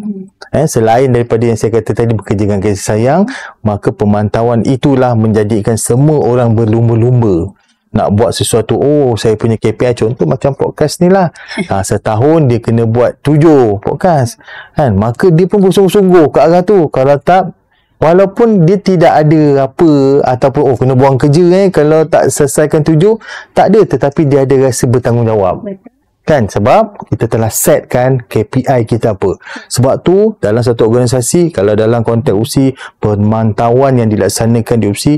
Speaker 3: Selain daripada yang saya kata tadi, bekerja dengan kasih sayang, maka pemantauan itulah menjadikan semua orang berlumba-lumba nak buat sesuatu. Oh, saya punya KPI, contoh macam podcast ni lah. Setahun dia kena buat 7 podcast, kan? Maka dia pun bersungguh-sungguh ke arah tu. Kalau tak, walaupun dia tidak ada apa ataupun kena buang kerja kalau tak selesaikan 7, tak ada, tetapi dia ada rasa bertanggungjawab. Kan? Sebab kita telah setkan KPI kita apa. Sebab tu dalam satu organisasi, kalau dalam konteks UPSI, pemantauan yang dilaksanakan di UPSI,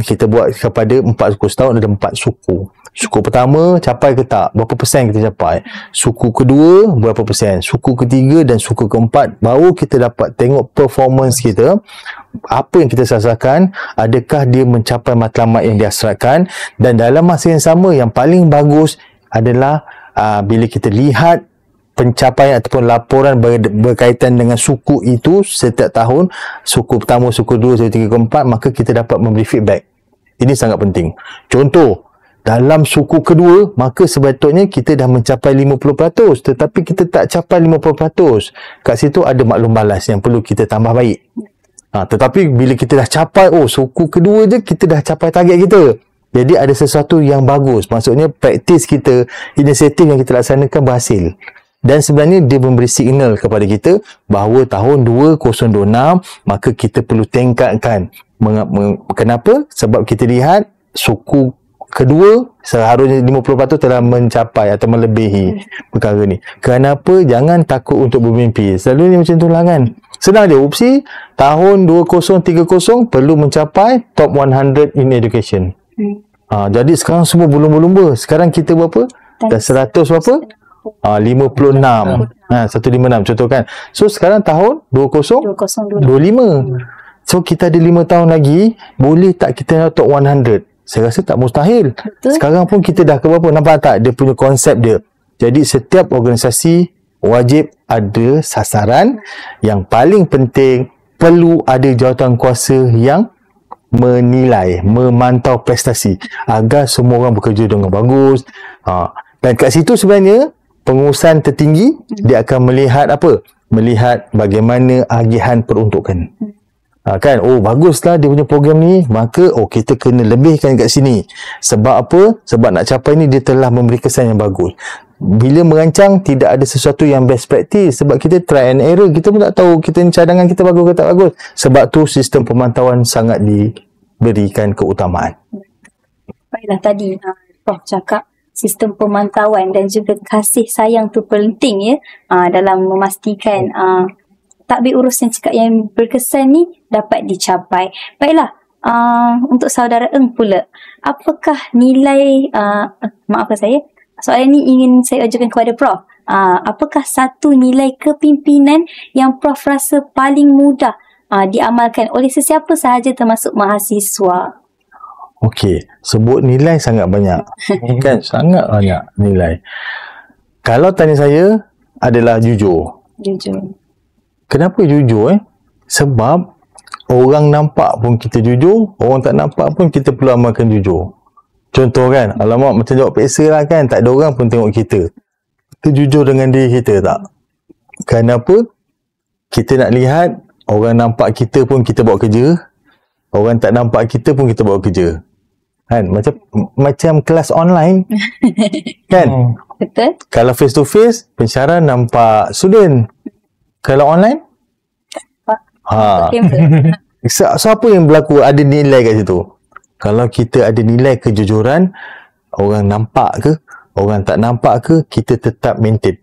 Speaker 3: kita buat kepada 4 suku. Setahun ada 4 suku. Suku pertama capai ke tak, berapa persen kita capai. Suku kedua berapa persen. Suku ketiga dan suku keempat, baru kita dapat tengok performance kita, apa yang kita sasarkan, adakah dia mencapai matlamat yang dihasratkan. Dan dalam masa yang sama, yang paling bagus adalah bila kita lihat pencapaian ataupun laporan berkaitan dengan suku itu setiap tahun, suku pertama, suku dua, suku tiga, keempat, maka kita dapat memberi feedback. Ini sangat penting. Contoh, dalam suku kedua, maka sebetulnya kita dah mencapai 50%, tetapi kita tak capai 50%. Kat situ ada maklum balas yang perlu kita tambah baik. Tetapi bila kita dah capai, suku kedua je kita dah capai target kita. Jadi ada sesuatu yang bagus. Maksudnya praktis kita, inisiatif yang kita laksanakan berhasil. Dan sebenarnya dia memberi signal kepada kita bahawa tahun 2026 maka kita perlu tingkatkan. Kenapa? Sebab kita lihat suku kedua seharusnya 50% telah mencapai atau melebihi perkara ni. Kenapa? Jangan takut untuk bermimpi. Selalunya macam tu lah kan. Senang je. UPSI tahun 2030 perlu mencapai top 100 in education. Jadi sekarang semua berlumba-lumba. Sekarang kita berapa? Dah 100 berapa? 56. 156 contoh kan. So sekarang tahun 2025. So kita ada 5 tahun lagi, boleh tak kita top 100? Saya rasa tak mustahil.
Speaker 2: Betul.
Speaker 3: Sekarang pun kita dah ke berapa? Nampak tak dia punya konsep dia? Jadi setiap organisasi wajib ada sasaran. Yang paling penting, perlu ada jawatan kuasa yang menilai, memantau prestasi agar semua orang bekerja dengan bagus. Dan kat situ sebenarnya pengurusan tertinggi dia akan melihat apa? Melihat bagaimana agihan peruntukan. Kan, oh baguslah dia punya program ni, maka kita kena lebihkan kat sini. Sebab apa? Sebab nak capai ni dia telah memberi kesan yang bagus. Bila merancang tidak ada sesuatu yang best practice, sebab kita try and error, kita pun tak tahu kita cadangan kita bagus ke tak bagus. Sebab tu sistem pemantauan sangat diberikan keutamaan.
Speaker 2: Baiklah, tadi Prof cakap sistem pemantauan dan juga kasih sayang tu penting ya, dalam memastikan tadbir urus yang cakap yang berkesan ni dapat dicapai. Baiklah, untuk saudara Eng pula, apakah nilai, maafkan saya, soalan ni ingin saya ajukan kepada Prof. Apakah satu nilai kepimpinan yang Prof rasa paling mudah diamalkan oleh sesiapa sahaja termasuk mahasiswa?
Speaker 3: Okey, sebut nilai sangat banyak. Kan, sangat banyak nilai. Kalau tanya saya, adalah jujur.
Speaker 2: Jujur.
Speaker 3: Kenapa jujur? Sebab orang nampak pun kita jujur, orang tak nampak pun kita perlu amalkan jujur. Contoh kan, alamak macam jawab peksa lah kan, tak ada orang pun tengok kita. Kita jujur dengan diri kita tak? Kenapa? Kita nak lihat, orang nampak kita pun kita buat kerja, orang tak nampak kita pun kita buat kerja. Kan? Macam kelas online. Kan?
Speaker 2: Betul.
Speaker 3: Kalau face to face, pensyarah nampak student. Kalau online? So apa yang berlaku? Ada nilai kat situ. Kalau kita ada nilai kejujuran, orang nampak ke, orang tak nampak ke, kita tetap maintain.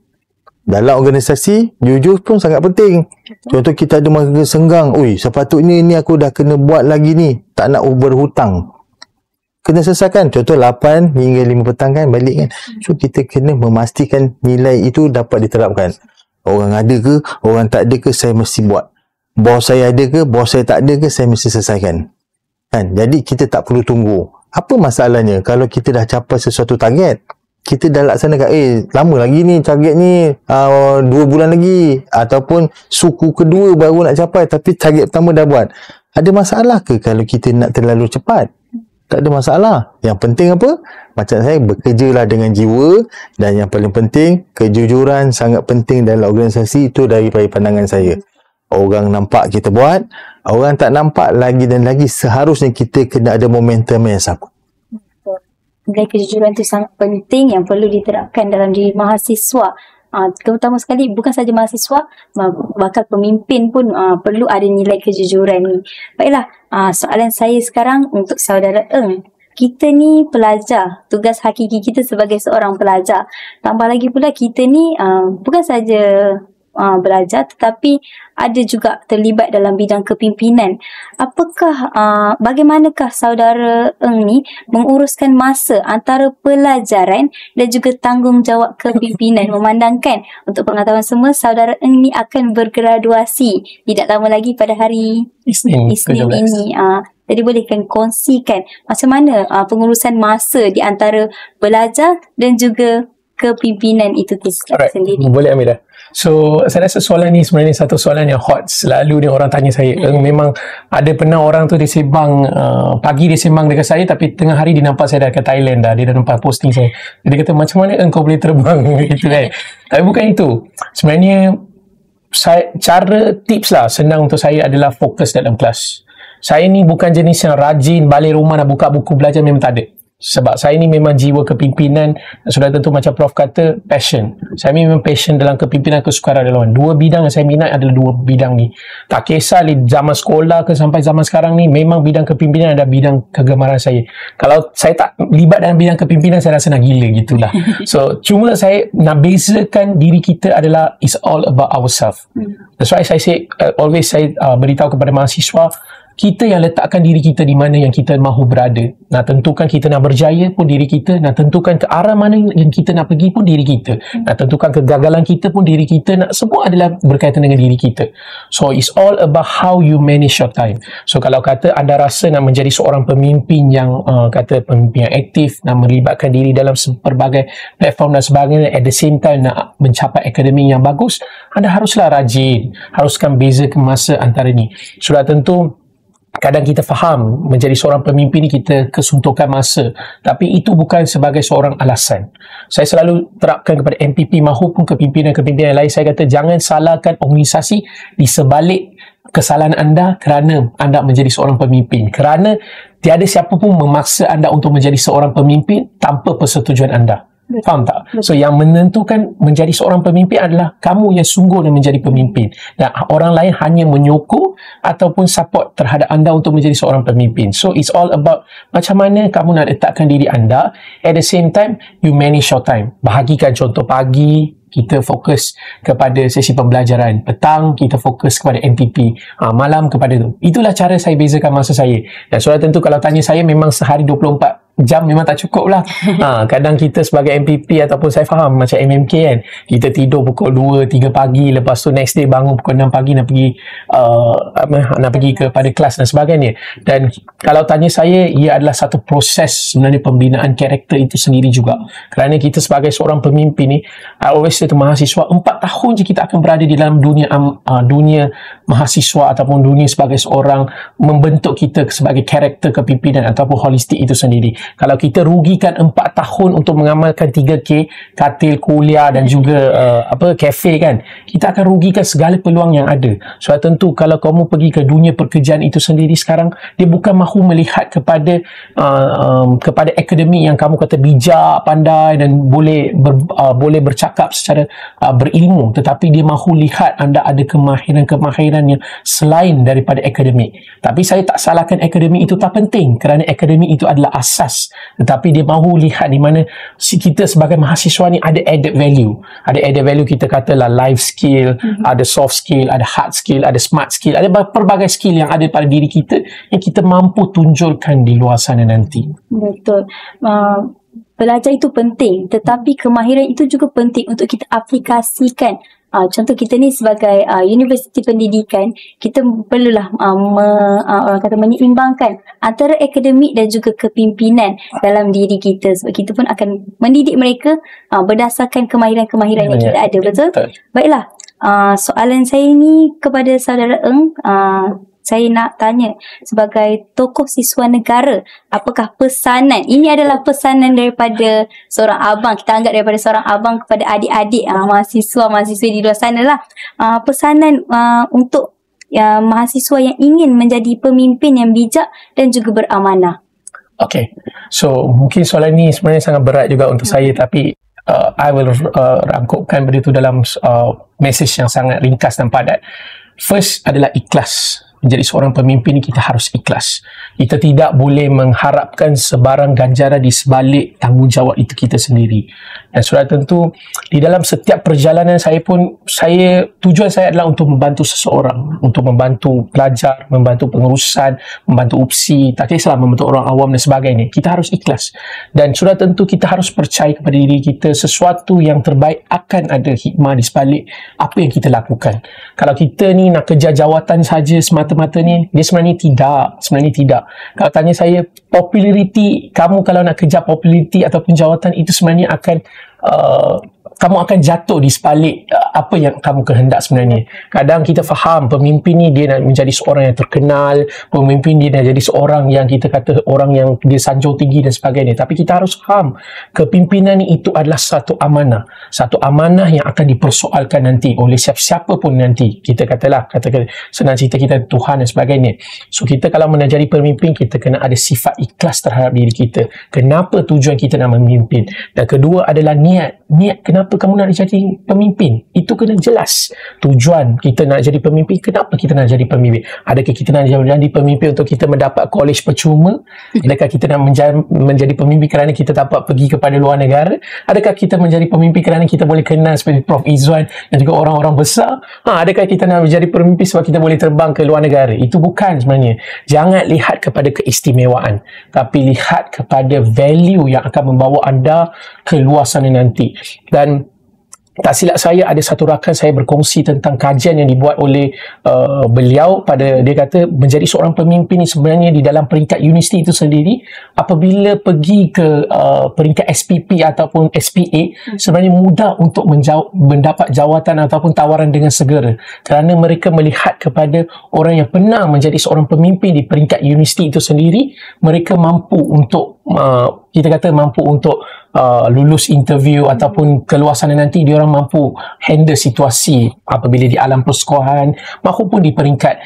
Speaker 3: Dalam organisasi, jujur pun sangat penting. Contoh kita ada masa senggang, oi, sepatutnya ni aku dah kena buat lagi ni, tak nak berhutang. Kena selesaikan. Contoh 8 hingga 5 petang kan, balik kan. So kita kena memastikan nilai itu dapat diterapkan. Orang ada ke, orang tak ada ke, saya mesti buat. Bos saya ada ke, bos saya tak ada ke, saya mesti selesaikan. Kan? Jadi kita tak perlu tunggu. Apa masalahnya kalau kita dah capai sesuatu target? Kita dah laksanakan, lama lagi ni target ni, 2 bulan lagi. Ataupun suku kedua baru nak capai, tapi target pertama dah buat. Ada masalah ke kalau kita nak terlalu cepat? Tak ada masalah. Yang penting apa? Macam saya, bekerjalah dengan jiwa. Dan yang paling penting, kejujuran sangat penting dalam organisasi. Itu daripada pandangan saya. Orang nampak kita buat, orang tak nampak lagi dan lagi, seharusnya kita kena ada momentum yang sama.
Speaker 2: Nilai kejujuran itu sangat penting yang perlu diterapkan dalam diri mahasiswa. Terutama sekali bukan saja mahasiswa, bakal pemimpin pun perlu ada nilai kejujuran ni. Baiklah, soalan saya sekarang untuk saudara Eng. Kita ni pelajar, tugas hakiki kita sebagai seorang pelajar. Tambah lagi pula kita ni bukan saja belajar, tetapi ada juga terlibat dalam bidang kepimpinan. Apakah, bagaimanakah saudara Eng ni menguruskan masa antara pelajaran dan juga tanggungjawab kepimpinan, memandangkan untuk pengetahuan semua, saudara Eng ni akan bergraduasi tidak lama lagi pada hari Isnin ini. Jadi bolehkan kongsikan macam mana pengurusan masa di antara belajar dan juga kepimpinan itu sendiri.
Speaker 4: Boleh ambil dah. So saya rasa soalan ni sebenarnya satu soalan yang hot. Selalu ni orang tanya saya. Memang ada pernah orang tu dia sembang, pagi dia sembang dekat saya, tapi tengah hari dia nampak saya dah ke Thailand dah. Dia dah nampak posting saya. Dia kata, macam mana engkau boleh terbang? Gitu kan. Tapi bukan itu. Sebenarnya cara tips lah senang untuk saya adalah fokus dalam kelas. Saya ni bukan jenis yang rajin balik rumah nak buka buku belajar, memang tak ada. Sebab saya ni memang jiwa kepimpinan, sudah tentu macam Prof kata, passion. Saya memang passion dalam kepimpinan, kesukaran. Dua bidang yang saya minat adalah dua bidang ni. Tak kisah zaman sekolah ke sampai zaman sekarang ni, memang bidang kepimpinan adalah bidang kegemaran saya. Kalau saya tak libat dalam bidang kepimpinan, saya rasa nak gila gitulah. So, cuma saya nak bezakan diri kita adalah it's all about ourselves. That's why saya say, always saya beritahu kepada mahasiswa, kita yang letakkan diri kita di mana yang kita mahu berada. Nak tentukan kita nak berjaya pun diri kita, nak tentukan ke arah mana yang kita nak pergi pun diri kita, nak tentukan kegagalan kita pun diri kita, semua adalah berkaitan dengan diri kita. So it's all about how you manage your time. So kalau kata anda rasa nak menjadi seorang pemimpin yang kata pemimpin yang aktif, nak melibatkan diri dalam pelbagai platform dan sebagainya, at the same time nak mencapai akademik yang bagus, anda haruslah rajin, haruskan bezakan masa antara ni. Sudah tentu kadang kita faham menjadi seorang pemimpin ni kita kesuntukan masa, tapi itu bukan sebagai seorang alasan. Saya selalu terapkan kepada MPP maupun kepimpinan-kepimpinan lain, saya kata jangan salahkan organisasi di sebalik kesalahan anda kerana anda menjadi seorang pemimpin, kerana tiada siapa pun memaksa anda untuk menjadi seorang pemimpin tanpa persetujuan anda. Faham tak? So yang menentukan menjadi seorang pemimpin adalah kamu yang sungguh dan menjadi pemimpin, dan orang lain hanya menyokong ataupun support terhadap anda untuk menjadi seorang pemimpin. So it's all about macam mana kamu nak letakkan diri anda, at the same time you manage your time. Bahagikan, contoh pagi kita fokus kepada sesi pembelajaran, petang kita fokus kepada MPP, malam kepada tu. Itulah cara saya bezakan masa saya. Dan sudah tentu kalau tanya saya, memang sehari 24 jam memang tak cukup lah. Kadang kita sebagai MPP ataupun saya faham macam MMK kan, kita tidur pukul 2-3 pagi, lepas tu next day bangun pukul 6 pagi nak pergi kepada kelas dan sebagainya. Dan kalau tanya saya, ia adalah satu proses sebenarnya pembinaan karakter itu sendiri juga. Kerana kita sebagai seorang pemimpin ni, I always say to mahasiswa, 4 tahun je kita akan berada di dalam dunia mahasiswa ataupun dunia sebagai seorang, membentuk kita sebagai karakter kepimpinan ataupun holistik itu sendiri. Kalau kita rugikan 4 tahun untuk mengamalkan 3K, katil, kuliah dan juga kafe kan, kita akan rugikan segala peluang yang ada. So tentu kalau kamu pergi ke dunia pekerjaan itu sendiri sekarang, dia bukan mahu melihat kepada akademik yang kamu kata bijak, pandai dan boleh bercakap secara berilmu, tetapi dia mahu lihat anda ada kemahiran yang selain daripada akademik. Tapi saya tak salahkan akademik itu tak penting, kerana akademik itu adalah asas, tetapi dia mahu lihat di mana kita sebagai mahasiswa ni ada added value. Ada added value, kita katalah life skill, ada soft skill, ada hard skill, ada smart skill, ada pelbagai skill yang ada pada diri kita yang kita mampu tunjulkan di luar sana nanti.
Speaker 2: Betul. Belajar itu penting, tetapi kemahiran itu juga penting untuk kita aplikasikan. Contoh kita ni sebagai universiti pendidikan, kita perlulah orang kata menyeimbangkan antara akademik dan juga kepimpinan dalam diri kita, sebab kita pun akan mendidik mereka berdasarkan kemahiran-kemahiran yang kita ada. Betul? Baiklah, soalan saya ni kepada saudara Eng, saya nak tanya, sebagai tokoh siswa negara, apakah pesanan, ini adalah pesanan daripada seorang abang, kita anggap daripada seorang abang kepada adik-adik mahasiswa-mahasiswa di luar sana lah, pesanan untuk mahasiswa yang ingin menjadi pemimpin yang bijak dan juga beramanah.
Speaker 4: Okay, so mungkin soalan ni sebenarnya sangat berat juga untuk saya, tapi I will rangkupkan benda tu dalam message yang sangat ringkas dan padat. First adalah ikhlas. Menjadi seorang pemimpin kita harus ikhlas. Kita tidak boleh mengharapkan sebarang ganjaran di sebalik tanggungjawab itu kita sendiri. Dan sudah tentu di dalam setiap perjalanan saya pun, tujuan saya adalah untuk membantu seseorang, untuk membantu pelajar, membantu pengurusan, membantu UPSI, tak kisahlah membantu orang awam dan sebagainya. Kita harus ikhlas. Dan sudah tentu kita harus percaya kepada diri kita, sesuatu yang terbaik akan ada hikmah di sebalik apa yang kita lakukan. Kalau kita ni nak kejar jawatan saja semata-mata ni, dia sebenarnya tidak. Kalau tanya saya, populariti, kamu kalau nak kejar populariti ataupun jawatan, itu sebenarnya akan kamu akan jatuh di sebalik apa yang kamu kehendak sebenarnya. Kadang kita faham pemimpin ni dia nak menjadi seorang yang terkenal, pemimpin dia nak jadi seorang yang kita kata orang yang dia sanjung tinggi dan sebagainya. Tapi kita harus faham kepimpinan ni itu adalah satu amanah yang akan dipersoalkan nanti oleh siapa pun nanti. Kita katakan senang cerita kita Tuhan dan sebagainya. So kita kalau nak jadi pemimpin, kita kena ada sifat ikhlas terhadap diri kita. Kenapa tujuan kita nak memimpin? Dan kedua adalah niat. Kenapa kenapa kamu nak jadi pemimpin? Itu kena jelas. Tujuan kita nak jadi pemimpin, kenapa kita nak jadi pemimpin? Adakah kita nak jadi pemimpin untuk kita mendapat college percuma? Adakah kita nak menjadi pemimpin kerana kita dapat pergi kepada luar negara? Adakah kita menjadi pemimpin kerana kita boleh kenal seperti Prof. Izzuan dan juga orang-orang besar? Adakah kita nak menjadi pemimpin sebab kita boleh terbang ke luar negara? Itu bukan sebenarnya. Jangan lihat kepada keistimewaan, tapi lihat kepada value yang akan membawa anda ke luar sana nanti. Dan tak silap saya, ada satu rakan saya berkongsi tentang kajian yang dibuat oleh beliau. Dia kata menjadi seorang pemimpin ni sebenarnya di dalam peringkat universiti itu sendiri, apabila pergi ke peringkat SPP ataupun SPA, sebenarnya mudah untuk mendapat jawatan ataupun tawaran dengan segera, kerana mereka melihat kepada orang yang pernah menjadi seorang pemimpin di peringkat universiti itu sendiri, mereka mampu untuk lulus interview ataupun keluar sana nanti, dia orang mampu handle situasi apabila di alam persekolahan maupun di peringkat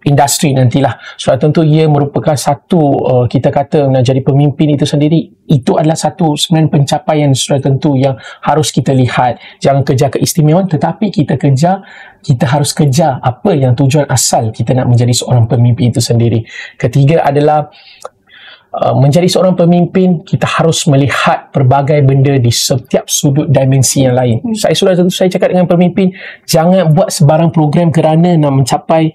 Speaker 4: industri nantilah. Sebab tentu ia merupakan satu kita kata nak jadi pemimpin itu sendiri, itu adalah satu sebenarnya pencapaian sudah tentu yang harus kita lihat. Jangan kejar keistimewaan, tetapi kita harus kejar apa yang tujuan asal kita nak menjadi seorang pemimpin itu sendiri. Ketiga adalah menjadi seorang pemimpin, kita harus melihat pelbagai benda di setiap sudut dimensi yang lain. Saya cakap dengan pemimpin, jangan buat sebarang program kerana nak mencapai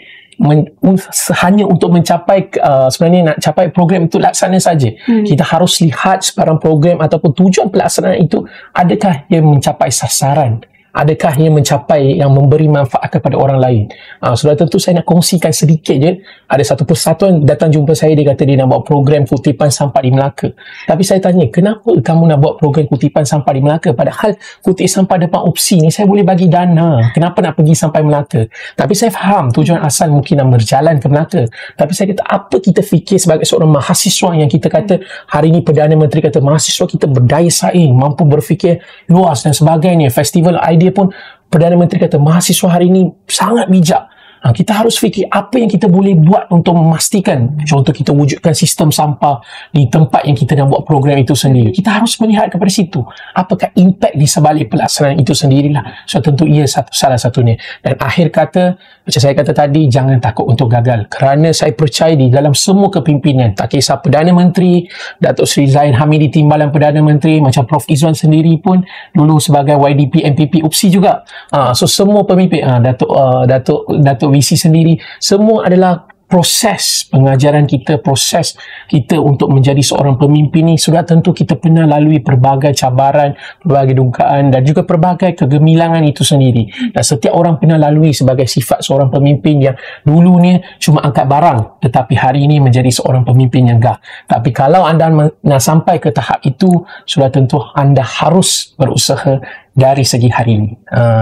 Speaker 4: hanya untuk mencapai sebenarnya nak capai program itu laksana saja. Kita harus lihat sebarang program ataupun tujuan pelaksanaan itu, adakah ia mencapai sasaran, adakah ia mencapai yang memberi manfaat kepada orang lain. Sudah tentu saya nak kongsikan sedikit je. Ada satu persatuan datang jumpa saya, dia kata dia nak buat program kutipan sampah di Melaka. Tapi saya tanya, kenapa kamu nak buat program kutipan sampah di Melaka? Padahal kutip sampah depan UPSI ni saya boleh bagi dana. Kenapa nak pergi sampai Melaka? Tapi saya faham tujuan asal mungkin nak berjalan ke Melaka. Tapi saya kata, apa kita fikir sebagai seorang mahasiswa yang kita kata hari ni Perdana Menteri kata mahasiswa kita berdaya saing, mampu berfikir luas dan sebagainya. Festival idea pun Perdana Menteri kata mahasiswa hari ini sangat bijak. Kita harus fikir apa yang kita boleh buat untuk memastikan, contoh kita wujudkan sistem sampah di tempat yang kita nak buat program itu sendiri. Kita harus melihat kepada situ, apakah impak di sebalik pelaksanaan itu sendirilah. So tentu ia salah satunya. Dan akhir kata, macam saya kata tadi, jangan takut untuk gagal, kerana saya percaya di dalam semua kepimpinan, tak kisah Perdana Menteri, Datuk Seri Zain Hamidi Timbalan Perdana Menteri, macam Prof. Izzuan sendiri pun dulu sebagai YDP MPP UPSI juga. So semua pemimpin, Datuk visi sendiri, semua adalah proses pengajaran kita, proses kita untuk menjadi seorang pemimpin ni. Sudah tentu kita pernah lalui pelbagai cabaran, pelbagai dugaan dan juga pelbagai kegemilangan itu sendiri. Dan setiap orang pernah lalui sebagai sifat seorang pemimpin yang dulunya cuma angkat barang, tetapi hari ini menjadi seorang pemimpin yang gah. Tapi kalau anda nak sampai ke tahap itu, sudah tentu anda harus berusaha dari segi hari ini.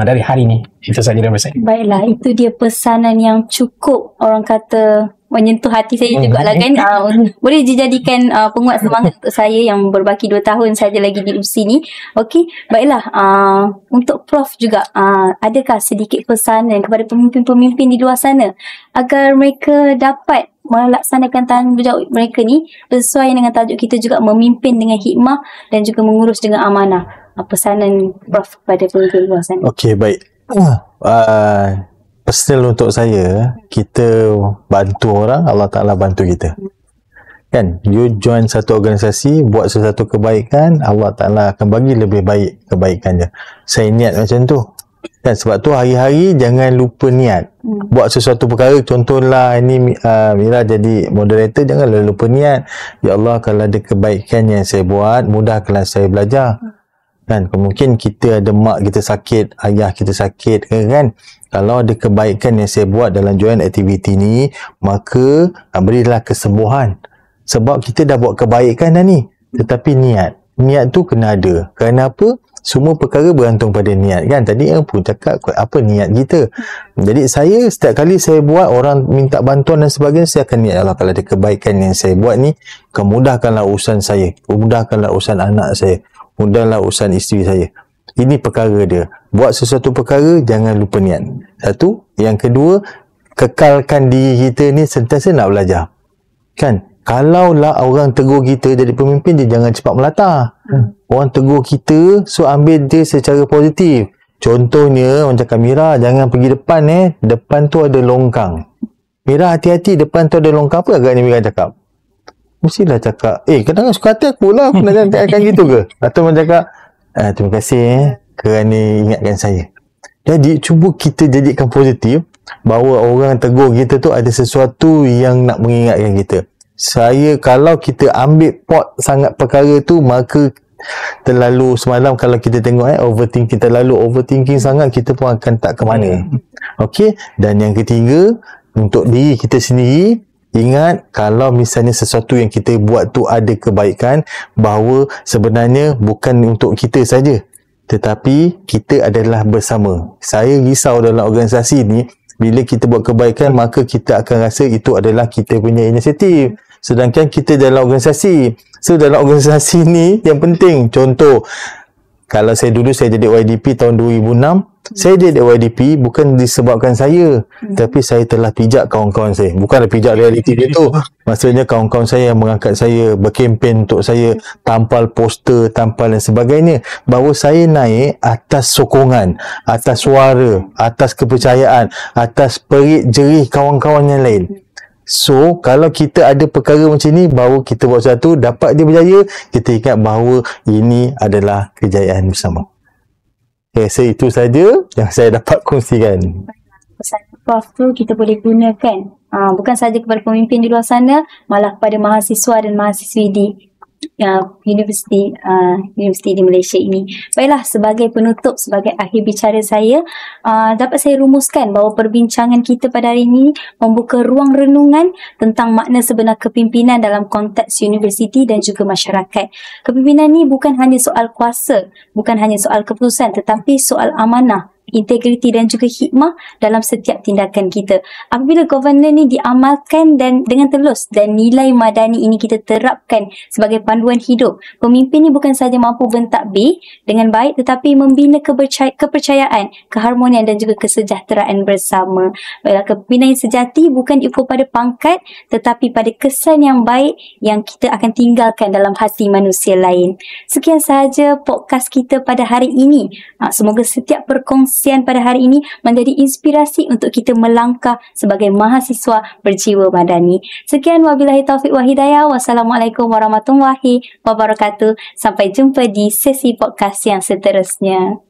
Speaker 4: Dari hari ini. Itu saja dari saya.
Speaker 2: Baiklah, itu dia pesanan yang cukup orang kata menyentuh hati saya juga lah kan. Boleh dijadikan penguat semangat untuk saya yang berbaki 2 tahun saja lagi di UPSI ni. Okey, baiklah. Untuk Prof juga, adakah sedikit pesanan kepada pemimpin-pemimpin di luar sana agar mereka dapat melaksanakan tanggungjawab mereka ni sesuai dengan tajuk kita juga, memimpin dengan hikmah dan juga mengurus dengan amanah? Pesanan Prof kepada pemimpin luar sana.
Speaker 3: Okey, baik. Personal untuk saya, kita bantu orang, Allah Ta'ala bantu kita. Kan? You join satu organisasi, buat sesuatu kebaikan, Allah Ta'ala akan bagi lebih baik kebaikannya. Saya niat macam tu. Kan? Sebab tu hari-hari jangan lupa niat. Buat sesuatu perkara, contohlah ini Mira jadi moderator, janganlah lupa niat. Ya Allah, kalau ada kebaikan yang saya buat, mudahkanlah saya belajar. Kan, mungkin kita ada mak kita sakit, ayah kita sakit kan. Kalau ada kebaikan yang saya buat dalam join aktiviti ni, maka berilah kesembuhan. Sebab kita dah buat kebaikan dah ni. Tetapi niat tu kena ada. Kerana apa? Semua perkara bergantung pada niat kan. Tadi yang pun cakap apa niat kita. Jadi saya setiap kali saya buat, orang minta bantuan dan sebagainya, saya akan niat, Allah kalau ada kebaikan yang saya buat ni, kemudahkanlah urusan saya, mudahkanlah urusan anak saya, mudahlah urusan isteri saya. Ini perkara dia. Buat sesuatu perkara, jangan lupa niat. Satu. Yang kedua, kekalkan diri kita ni sentiasa nak belajar. Kan? Kalaulah orang tegur kita jadi pemimpin, dia jangan cepat melata. orang tegur kita, so ambil dia secara positif. Contohnya, orang cakap, Mira jangan pergi depan depan tu ada longkang. Mira hati-hati, depan tu ada longkang. Apa agaknya Mira cakap? Mestilah cakap, kadang-kadang suka hati aku lah, aku nak cakap gitu ke? Atau orang cakap, terima kasih kerana ingatkan saya. Jadi cuba kita jadikan positif bahawa orang tegur kita tu ada sesuatu yang nak mengingatkan kita. Kalau kita ambil pot sangat perkara tu, maka terlalu semalam kalau kita tengok terlalu overthinking sangat, kita pun akan tak ke mana. Okey, dan yang ketiga, untuk diri kita sendiri, ingat kalau misalnya sesuatu yang kita buat tu ada kebaikan, bahawa sebenarnya bukan untuk kita saja, tetapi kita adalah bersama. Saya risau dalam organisasi ni, bila kita buat kebaikan, maka kita akan rasa itu adalah kita punya inisiatif. Sedangkan kita dalam organisasi. So, dalam organisasi ni yang penting. Contoh, kalau saya jadi YDP tahun 2006, saya jadi YDP bukan disebabkan saya, tapi saya telah pijak kawan-kawan saya. Bukanlah pijak realiti dia tu. Maksudnya kawan-kawan saya yang mengangkat saya, berkempen untuk saya, tampal poster, tampal dan sebagainya. Bahawa saya naik atas sokongan, atas suara, atas kepercayaan, atas perit jerih kawan-kawan yang lain. So, kalau kita ada perkara macam ni, bahawa kita buat satu, dapat dia berjaya, kita ingat bahawa ini adalah kejayaan bersama. So itu saja yang saya dapat kongsikan.
Speaker 2: Pesan Prof tu kita boleh gunakan bukan saja kepada pemimpin di luar sana, malah kepada mahasiswa dan mahasiswi di universiti di Malaysia ini. Baiklah, sebagai penutup, sebagai akhir bicara saya, dapat saya rumuskan bahawa perbincangan kita pada hari ini membuka ruang renungan tentang makna sebenar kepimpinan dalam konteks universiti dan juga masyarakat. Kepimpinan ni bukan hanya soal kuasa, bukan hanya soal keputusan, tetapi soal amanah, integriti dan juga hikmah dalam setiap tindakan kita. Apabila governance ni diamalkan dan dengan telus, dan nilai madani ini kita terapkan sebagai panduan hidup, pemimpin ni bukan sahaja mampu bentadbir dengan baik, tetapi membina kepercayaan, keharmonian dan juga kesejahteraan bersama. Baiklah, kepimpinan yang sejati bukan diukur pada pangkat, tetapi pada kesan yang baik yang kita akan tinggalkan dalam hati manusia lain. Sekian sahaja podcast kita pada hari ini. Semoga setiap perkongsian pada hari ini menjadi inspirasi untuk kita melangkah sebagai mahasiswa berjiwa madani. Sekian, wabillahi taufiq wa hidayah. Wassalamualaikum warahmatullahi wabarakatuh. Sampai jumpa di sesi podcast yang seterusnya.